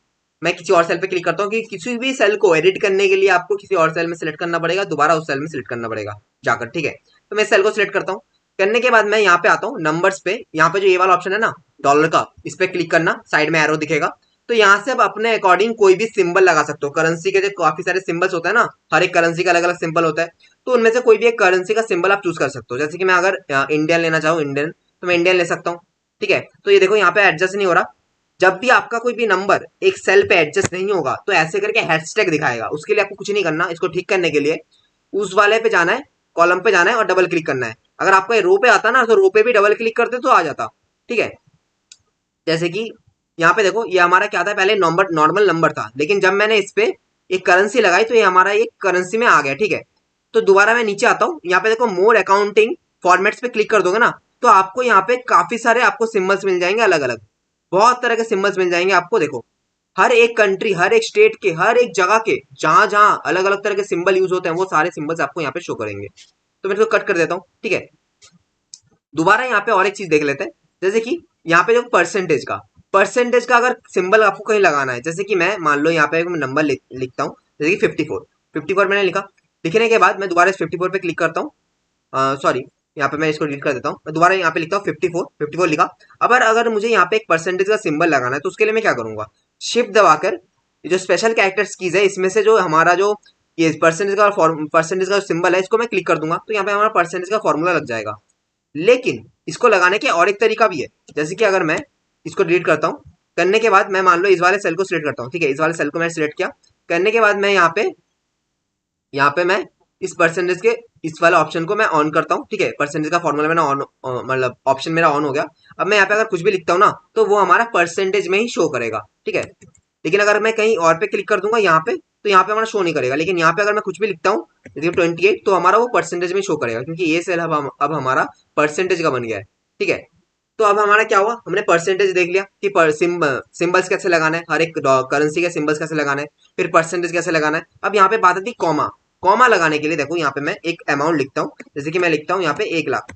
मैं किसी और सेल पे क्लिक करता हूँ कि किसी भी सेल को एडिट करने के लिए आपको किसी और सेल में सिलेक्ट करना पड़ेगा, दोबारा उस सेल में सिलेक्ट करना पड़ेगा जाकर, ठीक है। तो मैं सेल को सिलेक्ट करता हूँ, करने के बाद मैं यहाँ पे आता हूँ नंबर्स पे, यहाँ पे जो ये वाला ऑप्शन है ना डॉलर का, इस पे क्लिक करना, साइड में एरो दिखेगा। तो यहाँ से आप अपने अकॉर्डिंग कोई भी सिंबल लगा सकते हो। करेंसी के जो काफी सारे सिंबल्स होते हैं ना, हर एक करेंसी का अलग अलग सिंबल होता है, तो उनमें से कोई भी एक करेंसी का सिंबल आप चूज कर सकते हो। जैसे कि मैं अगर इंडियन लेना चाहूँ, इंडियन, तो मैं इंडियन ले सकता हूँ, ठीक है। तो ये देखो यहाँ पे एडजस्ट नहीं हो रहा। जब भी आपका कोई भी नंबर एक सेल पे एडजस्ट नहीं होगा, तो ऐसे करके हैशटैग दिखाएगा। उसके लिए आपको कुछ नहीं करना, इसको ठीक करने के लिए उस वाले पे जाना है, कॉलम पे जाना है और डबल क्लिक करना है। अगर आपको ये रो पे आता ना, तो रो पे भी डबल क्लिक करते तो आ जाता, ठीक है। जैसे कि यहाँ पे देखो ये हमारा क्या था, पहले नंबर नॉर्मल नंबर था, लेकिन जब मैंने इस पे एक करेंसी लगाई, तो ये हमारा एक करेंसी में आ गया, ठीक है। तो दोबारा मैं नीचे आता हूँ, यहाँ पे देखो मोर अकाउंटिंग फॉर्मेट्स पे क्लिक कर दोगे ना, तो आपको यहाँ पे काफी सारे आपको सिंबल्स मिल जाएंगे, अलग अलग बहुत तरह के सिंबल्स मिल जाएंगे आपको। देखो हर एक कंट्री, हर एक स्टेट के, हर एक जगह के जहां जहां अलग अलग तरह के सिंबल यूज होते हैं, वो सारे सिंबल्स आपको यहाँ पे शो करेंगे। तो मैं इसको कट कर देता हूँ, ठीक है। दोबारा यहाँ पे और एक चीज देख लेते हैं, जैसे कि यहाँ पे जो परसेंटेज का अगर सिंबल आपको कहीं लगाना है, जैसे कि मैं मान लो यहाँ पे एक नंबर लिखता हूँ, जैसे कि 54 मैंने लिखा। लिखने के बाद मैं दोबारा इस 54 पे क्लिक करता हूँ, सॉरी, यहाँ पे मैं इसको डिलीट कर देता हूँ, मैं दोबारा यहाँ पे लिखता हूँ 54 लिखा। अब अगर मुझे यहाँ पे एक परसेंटेज का सिंबल लगाना है, तो उसके लिए मैं क्या करूंगा, शिफ्ट दबाकर जो स्पेशल कैरेक्टर्स कीज है, इसमें से जो हमारा जो ये परसेंटेज का सिंबल है, इसको मैं क्लिक कर दूंगा, तो यहाँ पे हमारा परसेंटेज का फॉर्मूला लग जाएगा। लेकिन इसको लगाने के और एक तरीका भी है, जैसे कि अगर मैं इसको डिलीट करता हूँ, करने के बाद मैं मान लो इस वाले सेल को सिलेक्ट करता हूँ, ठीक है, इस वाले सेल को मैंने सिलेक्ट किया, करने के बाद मैं यहाँ पे मैं इस परसेंटेज के इस वाले ऑप्शन को मैं ऑन करता हूँ, ठीक है। परसेंटेज का फॉर्मूला मैंने ऑन, मतलब ऑप्शन मेरा ऑन हो गया। अब मैं यहाँ पे अगर कुछ भी लिखता हूँ ना, तो वो हमारा परसेंटेज में ही शो करेगा, ठीक है। लेकिन अगर मैं कहीं और पे क्लिक कर दूंगा यहाँ पे, तो यहाँ पे हमारा शो नहीं करेगा। लेकिन यहाँ पे अगर मैं कुछ भी लिखता हूँ, जैसे 28, तो हमारा वो परसेंटेज में शो करेगा, क्योंकि ये सेल अब हमारा परसेंटेज का बन गया है, ठीक है। तो अब हमारा क्या हुआ, हमने परसेंटेज देख लिया कि सिंबल्स कैसे लगाना है, हर एक करेंसी के सिंबल्स कैसे लगाना है, फिर परसेंटेज कैसे लगाना है। अब यहाँ पे बात आती है कॉमा। कॉमा लगाने के लिए देखो यहाँ पे मैं एक अमाउंट लिखता हूँ, जैसे कि मैं लिखता हूँ यहाँ पे 1 लाख,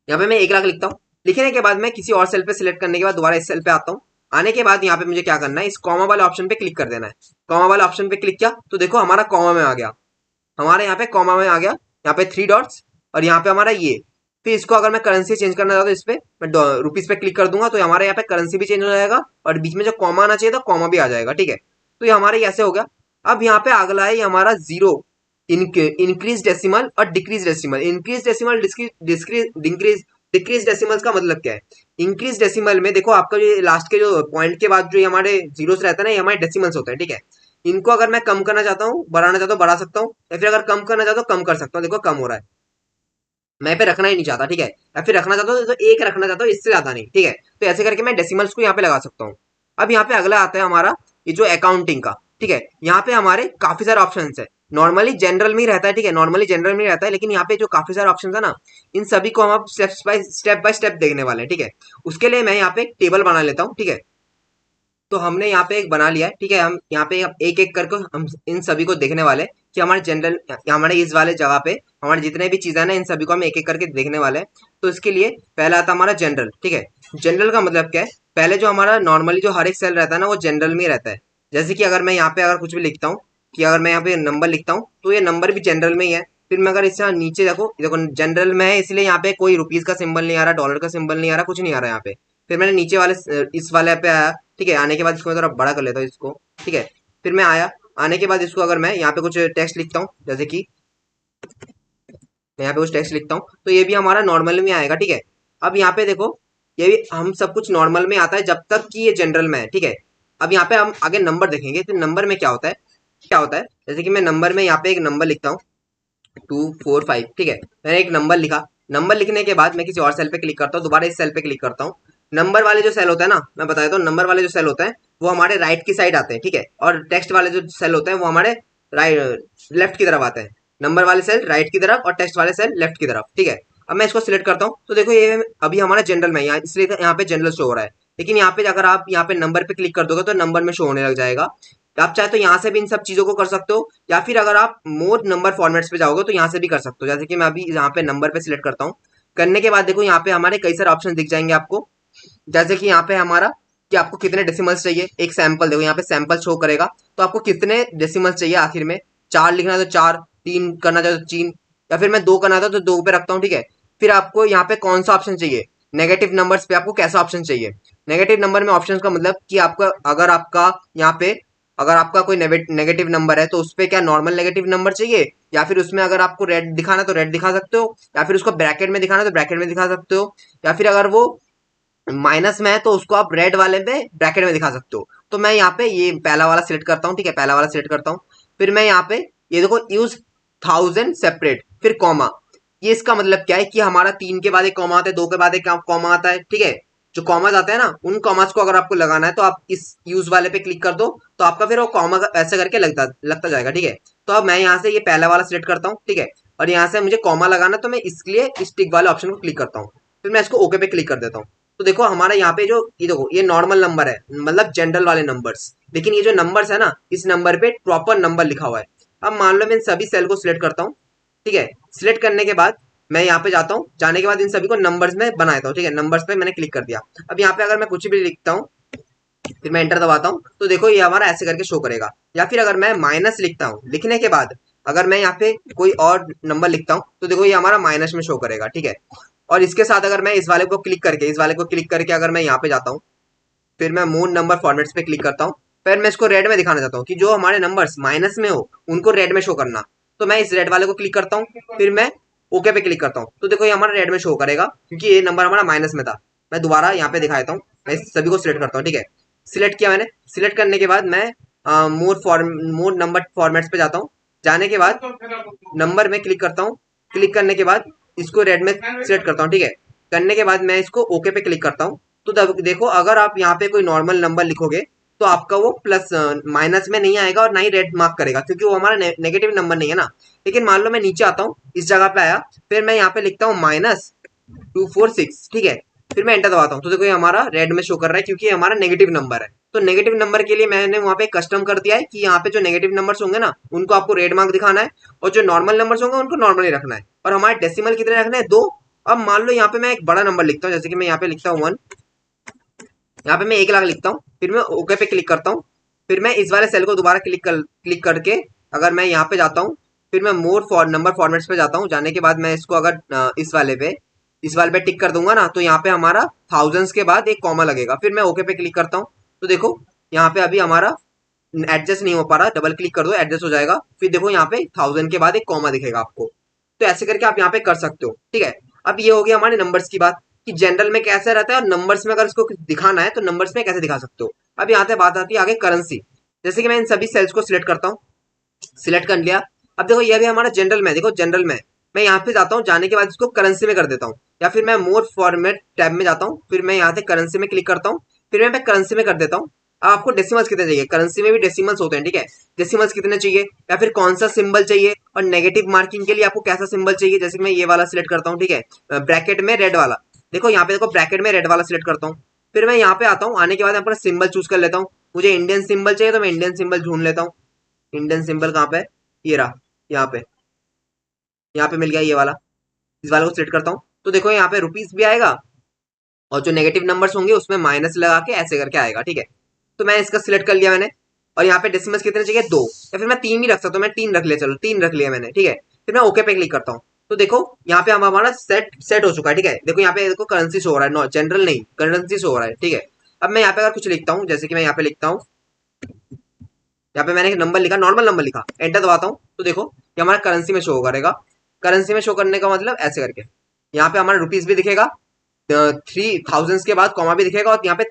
यहाँ पे मैं 1 लाख लिखता हूँ। लिखने के बाद मैं किसी और सेल पे सिलेक्ट करने के बाद दोबारा इस सेल पे आता हूँ। आने के बाद यहाँ पे मुझे क्या करना है, इस कॉमा वाले ऑप्शन पे क्लिक कर देना है। कॉमा वाले ऑप्शन पे क्लिक किया तो देखो हमारा कॉमा में आ गया, हमारे यहाँ पे कॉमा में आ गया, यहाँ पे 3 डॉट्स और यहाँ पे हमारा ये। फिर इसको अगर मैं करेंसी चेंज करना चाहता हूँ, इस पे मैं रुपीज पे क्लिक कर दूंगा तो हमारे यहाँ पे करेंसी भी चेंज हो जाएगा और बीच में जो कॉमा आना चाहिए था कॉमा भी आ जाएगा। ठीक है, तो ये हमारे ऐसे हो गया। अब यहाँ पे अगला है ये हमारा जीरो, इंक्रीज डेसिमल और decrease decimal. Increase decimal, decrease decimals का मतलब क्या है? इंक्रीज डेसिमल में देखो आपका जो लास्ट के जो पॉइंट के बाद जो ये हमारे जीरोस रहता है ना, ये हमारे डेसिमल्स होते हैं। ठीक है, इनको अगर मैं कम करना चाहता हूँ, बढ़ाना चाहता हूँ बढ़ा सकता हूँ, या फिर अगर कम करना चाहता हूँ कम कर सकता हूँ। देखो कम हो रहा है, मैं पे रखना ही नहीं चाहता। ठीक है, या फिर रखना चाहता हूँ तो एक रखना चाहता हूँ, इससे ज्यादा नहीं। ठीक है, तो ऐसे करके मैं डेसिमल्स को यहाँ पे लगा सकता हूँ। अब यहाँ पे अगला आता है हमारा ये जो अकाउंटिंग का। ठीक है, यहाँ पे हमारे काफी सारे ऑप्शन है। नॉर्मली जनरल में ही रहता है, ठीक है, नॉर्मली जनरल में ही रहता है, लेकिन यहाँ पे जो काफी सारे ऑप्शन है ना, इन सभी को हम स्टेप बाय स्टेप देखने वाले हैं। ठीक है, उसके लिए मैं यहाँ पे एक टेबल बना लेता हूँ। ठीक है, तो हमने यहाँ पे एक बना लिया है। ठीक है, हम यहाँ पे एक एक करके हम इन सभी को देखने वाले हैं कि हमारे जनरल, हमारे इस वाले जगह पे हमारे जितने भी चीजें ना इन सभी को हम एक एक करके देखने वाले हैं। तो इसके लिए पहला आता है हमारा जनरल। ठीक है, जनरल का मतलब क्या है? पहले जो हमारा नॉर्मली जो हर एक सेल रहता है ना वो जनरल में ही रहता है। जैसे कि अगर मैं यहाँ पे अगर कुछ भी लिखता हूँ, कि अगर मैं यहाँ पे नंबर लिखता हूँ तो ये नंबर भी जनरल में ही है। फिर मैं अगर इससे नीचे देखो, देखो जनरल में है इसलिए यहाँ पे कोई रुपीज का सिंबल नहीं आ रहा, डॉलर का सिंबल नहीं आ रहा, कुछ नहीं आ रहा यहाँ पे। फिर मैंने नीचे वाले इस वाले पे आया। ठीक है, आने के बाद इसको मैं थोड़ा बड़ा कर लेता हूँ इसको। ठीक है, फिर मैं आया, आने के बाद इसको अगर मैं यहाँ पे कुछ टेक्स्ट लिखता हूँ, जैसे कि मैं यहाँ पे कुछ टेक्स्ट लिखता हूँ तो ये भी हमारा नॉर्मल में आएगा। ठीक है, अब यहाँ पे देखो ये भी हम सब कुछ नॉर्मल में आता है जब तक कि ये जनरल में है। ठीक है, अब यहाँ पे हम आगे नंबर देखेंगे तो नंबर में क्या होता है, क्या होता है। जैसे कि मैं नंबर में यहाँ पे एक नंबर लिखता हूँ 245। ठीक है, मैंने एक नंबर लिखा। नंबर लिखने के बाद मैं किसी और सेल पे क्लिक करता हूँ, दोबारा इस सेल पे क्लिक करता हूँ। नंबर वाले जो सेल होता है ना, मैं बता देता हूँ, नंबर वाले जो सेल होते हैं वो हमारे राइट की साइड आते हैं। ठीक है, और टेक्स्ट वाले जो सेल होते हैं वो हमारे राइट लेफ्ट की तरफ आते हैं। नंबर वाले सेल राइट की तरफ और टेक्स्ट वाले सेल लेफ्ट की तरफ। ठीक है, अब मैं इसको सिलेक्ट करता हूँ तो देखो ये अभी हमारा जनरल में यहाँ, इसलिए यहाँ पे जनरल शो हो रहा है। लेकिन यहाँ पे अगर आप यहाँ पे नंबर पे क्लिक कर दोगे तो नंबर में शो होने लग जाएगा। आप चाहे तो यहाँ से भी इन सब चीजों को कर सकते हो, या फिर अगर आप मोर नंबर फॉर्मेट्स पे जाओगे तो यहाँ से भी कर सकते हो। जैसे कि मैं अभी यहाँ पे नंबर पे सिलेक्ट करता हूँ, करने के बाद देखो यहाँ पे हमारे कई सारे ऑप्शन दिख जाएंगे आपको। जैसे कि यहाँ पे हमारा कि आपको कितने डेसिमल्स चाहिए, एक सैंपल देखो यहाँ पे सैंपल शो करेगा। तो आपको कितने डेसिमल्स चाहिए आखिर में, 4 लिखना है तो 4, 3 करना चाहे तो 3, या फिर मैं 2 करना था तो 2 पे रखता हूँ। ठीक है, फिर आपको यहाँ पे कौन सा ऑप्शन चाहिए, नेगेटिव नंबर्स पे आपको कैसा ऑप्शन चाहिए। नेगेटिव नंबर में ऑप्शन का मतलब कि आपका अगर आपका यहाँ पे अगर आपका कोई नेगेटिव नंबर है तो उस पे क्या नॉर्मल नेगेटिव नंबर चाहिए, या फिर उसमें अगर आपको रेड दिखाना तो रेड दिखा सकते हो, या फिर उसको ब्रैकेट में दिखाना तो ब्रैकेट में दिखा सकते हो, या फिर अगर वो माइनस में है तो उसको आप रेड वाले में ब्रैकेट में दिखा सकते हो। तो मैं यहाँ पे ये पहला वाला सिलेक्ट करता हूँ। ठीक है, पहला वाला सिलेक्ट करता हूँ। फिर मैं यहाँ पे ये देखो यूज 1000 सेपरेट, फिर कॉमा। ये इसका मतलब क्या है कि हमारा 3 के बाद एक कॉमा आता है, 2 के बाद एक कॉमा आता है। ठीक है, जो कॉमाज आते हैं ना उन कॉमाज को अगर आपको लगाना है तो आप इस यूज वाले पे क्लिक कर दो, तो आपका फिर वो कॉमा ऐसे करके लगता लगता जाएगा। ठीक है, तो अब मैं यहाँ से ये पहला वाला सिलेक्ट करता हूँ। ठीक है, और यहाँ से मुझे कॉमा लगाना तो मैं इसके लिए इस टिक वाले ऑप्शन को क्लिक करता हूँ। फिर मैं इसको ओके पे क्लिक कर देता हूँ। तो देखो हमारा यहाँ पे जो ये देखो ये नॉर्मल नंबर है, मतलब जनरल वाले नंबर्स, लेकिन ये जो नंबर्स है ना इस नंबर पे प्रॉपर नंबर लिखा हुआ है। अब मान लो मैं इन सभी सेल को सिलेक्ट करता हूँ। ठीक है, सिलेक्ट करने के बाद मैं यहाँ पे जाता हूँ, जाने के बाद इन सभी को नंबर्स में बना देता हूँ। ठीक है, नंबर्स पे मैंने क्लिक कर दिया। अब यहाँ पे अगर मैं कुछ भी लिखता हूँ फिर मैं एंटर दबाता हूँ तो देखो ये हमारा ऐसे करके शो करेगा। या फिर अगर मैं माइनस लिखता हूँ, लिखने के बाद अगर मैं यहाँ पे कोई और नंबर लिखता हूँ तो देखो ये हमारा माइनस में शो करेगा। ठीक है, और इसके साथ अगर मैं इस वाले को क्लिक करके अगर मैं यहाँ पे जाता हूँ, फिर मैं मोर नंबर फॉर्मेट्स पे क्लिक करता हूँ। फिर मैं इसको रेड में दिखाना चाहता हूँ कि जो हमारे नंबर्स माइनस में हो उनको रेड में शो करना। तो मैं इस रेड वाले को क्लिक करता हूँ, फिर मैं ओके पे क्लिक करता हूँ तो देखो ये हमारा रेड में शो करेगा क्योंकि ये नंबर हमारा माइनस में था। मैं दोबारा यहाँ पे दिखा देता हूँ, मैं इस सभी को सिलेक्ट करता हूँ। ठीक है, सिलेक्ट किया मैंने। सिलेक्ट करने के बाद मैं मोर नंबर फॉर्मेट्स पे जाता हूँ। जाने के बाद नंबर में क्लिक करता हूँ। क्लिक करने के बाद इसको रेड में सिलेक्ट करता हूँ। ठीक है, करने के बाद मैं इसको ओके पे क्लिक करता हूँ। तो देखो अगर आप यहाँ पे कोई नॉर्मल नंबर लिखोगे तो आपका वो प्लस माइनस में नहीं आएगा और ना ही रेड मार्क करेगा क्योंकि वो हमारा नेगेटिव नंबर नहीं है ना। लेकिन मान लो मैं नीचे आता हूँ, इस जगह पे आया, फिर मैं यहाँ पे लिखता हूँ -246। ठीक है, फिर मैं एंटर दबाता हूँ तो देखो ये हमारा रेड में शो कर रहा है क्योंकि ये हमारा नेगेटिव नंबर है। तो नेगेटिव नंबर के लिए मैंने वहां पे कस्टम कर दिया है कि यहाँ पे जो नेगेटिव नंबर्स होंगे ना उनको आपको रेड मार्क दिखाना है, और जो नॉर्मल नंबर्स होंगे उनको नॉर्मली रखना है। और हमारे डेसिमल कितने रखने हैं, 2, अब मान लो यहाँ पे मैं एक बड़ा नंबर लिखता हूँ, जैसे कि मैं यहाँ पे लिखता हूँ 1, यहाँ पे मैं 1 लाख लिखता हूँ, फिर मैं ओके पे क्लिक करता हूँ, फिर मैं इस वाले सेल को दोबारा क्लिक करके अगर मैं यहाँ पे जाता हूँ, फिर मैं मोर फॉर नंबर फॉर्मेट्स पे जाता हूँ, जाने के बाद मैं इसको अगर इस वाले पे टिक कर दूंगा ना, तो यहाँ पे हमारा थाउजेंड्स के बाद एक कॉमा लगेगा, फिर मैं ओके पे क्लिक करता हूँ, तो देखो यहाँ पे अभी हमारा एडजस्ट नहीं हो पा रहा, डबल क्लिक कर दो एडजस्ट हो जाएगा, फिर देखो यहाँ पे 1000 के बाद एक कॉमा दिखेगा आपको। तो ऐसे करके आप यहाँ पे कर सकते हो, ठीक है। अब ये हो गया हमारे नंबर्स की बात कि जनरल में कैसे रहता है और नंबर्स में अगर इसको दिखाना है तो नंबर्स में कैसे दिखा सकते हो। अब यहाँ पे बात आती है आगे करेंसी। जैसे कि मैं इन सभी सेल्स को सिलेक्ट करता हूँ, सिलेक्ट कर लिया। अब देखो ये भी हमारा जनरल में, देखो जनरल में मैं यहाँ पे जाता हूँ, जाने के बाद इसको करेंसी में कर देता हूँ, या फिर मैं मोर फॉर्मेट टैब में जाता हूँ, फिर मैं यहाँ से करेंसी में क्लिक करता हूँ, फिर मैं करेंसी में कर देता हूँ। अब आपको डेसिमल्स कितने चाहिए, करेंसी में भी डेसिमल्स होते हैं, ठीक है। डेसिमल्स कितने चाहिए या फिर कौन सा सिंबल चाहिए, और नेगेटिव मार्किंग के लिए आपको कैसा सिंबल चाहिए, जैसे मैं ये वाला सिलेक्ट करता हूँ, ठीक है, ब्रैकेट में रेड वाला। देखो यहाँ पे देखो ब्रैकेट में रेड वाला सिलेक्ट करता हूँ, फिर मैं यहाँ पे आता हूँ, आने के बाद अपना सिंबल चूज कर लेता हूँ। मुझे इंडियन सिंबल चाहिए तो मैं इंडियन सिंबल ढूंढ लेता हूँ। इंडियन सिंबल कहाँ पे, ये रहा, यहाँ पे मिल गया ये वाला, इस वाले को सिलेक्ट करता हूँ, तो देखो यहाँ पे रुपीस भी आएगा, और जो नेगेटिव नंबर्स होंगे उसमें माइनस लगा के ऐसे करके आएगा, ठीक है। तो मैं इसका सिलेक्ट कर लिया मैंने, और यहाँ पे डेसिमल्स कितने चाहिए, 2, या फिर मैं 3 भी रख सकता हूँ, मैं 3 रख लिया, चलो 3 रख लिया मैंने, ठीक है। फिर मैं ओके पे क्लिक करता हूँ, तो देखो यहाँ पे हमारा सेट हो चुका है, ठीक है। देखो यहाँ पे देखो करेंसी शो हो रहा है, नो जनरल नहीं, करेंसी शो हो रहा है, ठीक है। अब मैं यहाँ पे अगर कुछ लिखता हूँ, जैसे कि मैं यहाँ पे लिखता हूँ, यहाँ पे मैंने एक नंबर लिखा, नॉर्मल नंबर लिखा, एंटर दबाता हूँ, तो देखो ये हमारा करेंसी में शो करेगा। करेंसी में शो करने का मतलब ऐसे करके यहाँ पे हमारा रुपीज भी दिखेगा, 3000 के बाद कॉमा भी दिखेगा, और यहाँ पे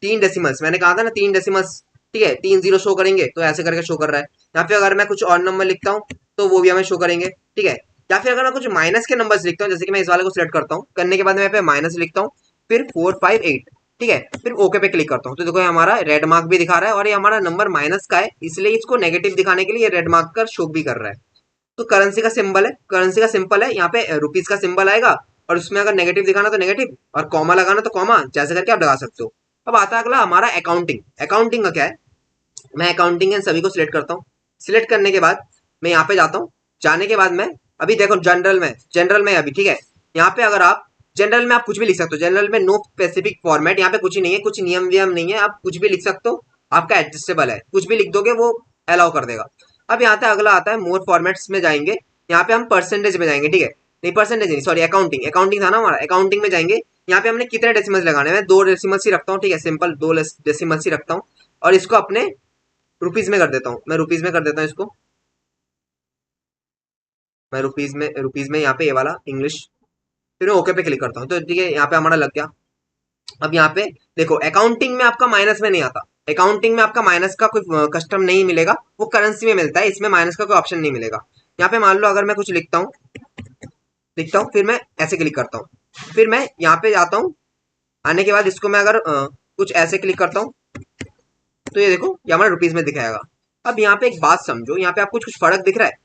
तीन डेसिमल्स, मैंने कहा था ना 3 डेसिमल्स, ठीक है, 3 0 शो करेंगे, तो ऐसे करके शो कर रहा है। यहाँ पे अगर मैं कुछ और नंबर लिखता हूँ तो वो भी हमें शो करेंगे, ठीक है। या फिर अगर मैं कुछ माइनस के नंबर्स लिखता हूँ, जैसे कि मैं इस वाले को सिलेक्ट करता हूँ, करने के बाद मैं यहाँ पे माइनस लिखता हूँ, फिर 458, ठीक है, फिर ओके पे क्लिक करता हूँ, तो देखो ये हमारा रेड मार्क भी दिखा रहा है, और ये हमारा नंबर माइनस का है, इसलिए इसको नेगेटिव दिखाने के लिए रेड मार्क का शो भी कर रहा है। तो करेंसी का सिंबल है, करेंसी का सिंपल है, यहाँ पे रुपीज का सिंबल आएगा, और उसमें अगर नेगेटिव दिखाना तो नेगेटिव, और कॉमा लगाना तो कॉमा, जैसे करके आप लगा सकते हो। अब आता है अगला हमारा अकाउंटिंग। अकाउंटिंग का क्या है, मैं अकाउंटिंग इन सभी को सिलेक्ट करता हूँ, सिलेक्ट करने के बाद मैं यहाँ पे जाता हूँ, जाने के बाद मैं अभी देखो जनरल में अभी, ठीक है। यहाँ पे अगर आप जनरल में आप कुछ भी लिख सकते हो, जनरल में नो स्पेसिफिक फॉर्मेट, यहाँ पे कुछ ही नहीं है, कुछ नियम वियम नहीं है, आप कुछ भी लिख सकते हो, आपका एडजस्टेबल है, कुछ भी लिख दोगे वो अलाउ कर देगा। अब यहाँ पे अगला आता है मोर फॉर्मेट्स में जाएंगे, यहाँ पे हम परसेंटेज में जाएंगे, ठीक है, नहीं परसेंटेज नहीं, सॉरी अकाउंटिंग, अकाउंटिंग था ना हमारा, अकाउंटिंग में जाएंगे। यहाँ पे हमने कितने डेसिमल्स लगाने हैं, मैं 2 डेसिमल्स ही रखता हूँ, ठीक है, सिंपल 2 डेसिमल्स ही रखता हूँ, और इसको अपने रुपीज में कर देता हूँ, मैं रुपीज में कर देता हूँ इसको, मैं रुपीज में यहाँ पे ये वाला इंग्लिश, फिर मैं ओके पे क्लिक करता हूँ, तो ठीक है यहाँ पे हमारा लग गया। अब यहाँ पे देखो अकाउंटिंग में आपका माइनस में नहीं आता, अकाउंटिंग में आपका माइनस का कोई कस्टम नहीं मिलेगा, वो करेंसी में मिलता है, इसमें माइनस का कोई ऑप्शन नहीं मिलेगा। यहाँ पे मान लो अगर मैं कुछ लिखता हूँ फिर मैं ऐसे क्लिक करता हूँ, फिर मैं यहाँ पे जाता हूँ, आने के बाद इसको मैं अगर कुछ ऐसे क्लिक करता हूँ, तो ये देखो ये हमारे रुपीज में दिखाएगा। अब यहाँ पे एक बात समझो, यहाँ पे आपको कुछ फर्क दिख रहा है,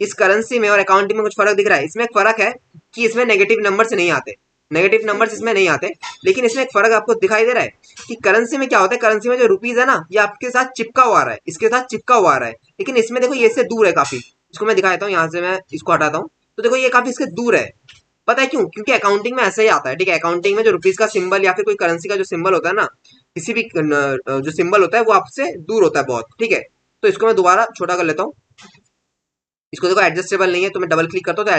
इस करेंसी में और अकाउंटिंग में कुछ फर्क दिख रहा है। इसमें एक फर्क है कि इसमें नेगेटिव नंबर्स नहीं आते, नेगेटिव नंबर्स इसमें नहीं आते, लेकिन इसमें एक फर्क आपको दिखाई दे रहा है कि करेंसी में क्या होता है, करेंसी में जो रुपीज है ना ये आपके साथ चिपका हुआ आ रहा है, इसके साथ चिपका हुआ आ रहा है, लेकिन इसमें देखो ये इससे दूर है काफी। इसको मैं दिखाता हूँ, यहाँ से मैं इसको हटाता हूँ, तो देखो ये काफी इसके दूर है। पता है क्यों, क्योंकि अकाउंटिंग में ऐसा ही आता है, ठीक है। अकाउंटिंग में जो रुपीज का सिंबल या फिर कोई करेंसी का जो सिंबल होता है ना, किसी भी जो सिंबल होता है वो आपसे दूर होता है बहुत, ठीक है। तो इसको मैं दोबारा छोटा कर लेता हूँ, इसको देखो एडजस्टेबल नहीं है, तो मैं डबल क्लिक करता हूँ तो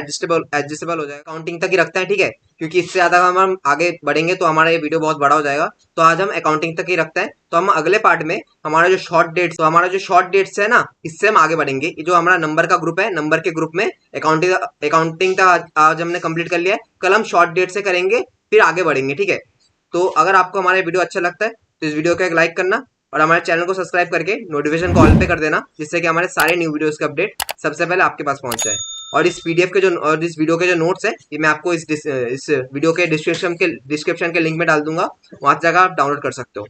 एडजस्टेबल हो जाएगा। काउंटिंग तक ही रखते हैं, ठीक है, क्योंकि इससे ज्यादा हम आगे बढ़ेंगे तो हमारा ये वीडियो बहुत बड़ा हो जाएगा, तो आज हम अकाउंटिंग तक ही रखते हैं। तो हम अगले पार्ट में हमारा जो शॉर्ट डेट्स है ना, इससे हम आगे बढ़ेंगे। ये जो हमारा नंबर का ग्रुप है, नंबर के ग्रुप में अकाउंटिंग तक आज हमने कंप्लीट कर लिया है, कल हम शॉर्ट डेट से करेंगे, फिर आगे बढ़ेंगे, ठीक है। तो अगर आपको हमारा वीडियो अच्छा लगता है तो इस वीडियो को एक लाइक करना, और हमारे चैनल को सब्सक्राइब करके नोटिफिकेशन को ऑल पे कर देना, जिससे कि हमारे सारे न्यू वीडियोस के अपडेट सबसे पहले आपके पास पहुंच जाए। और इस पीडीएफ के जो और इस वीडियो के जो नोट्स है, ये मैं आपको इस वीडियो के डिस्क्रिप्शन के लिंक में डाल दूंगा, वहां से जाकर आप डाउनलोड कर सकते हो।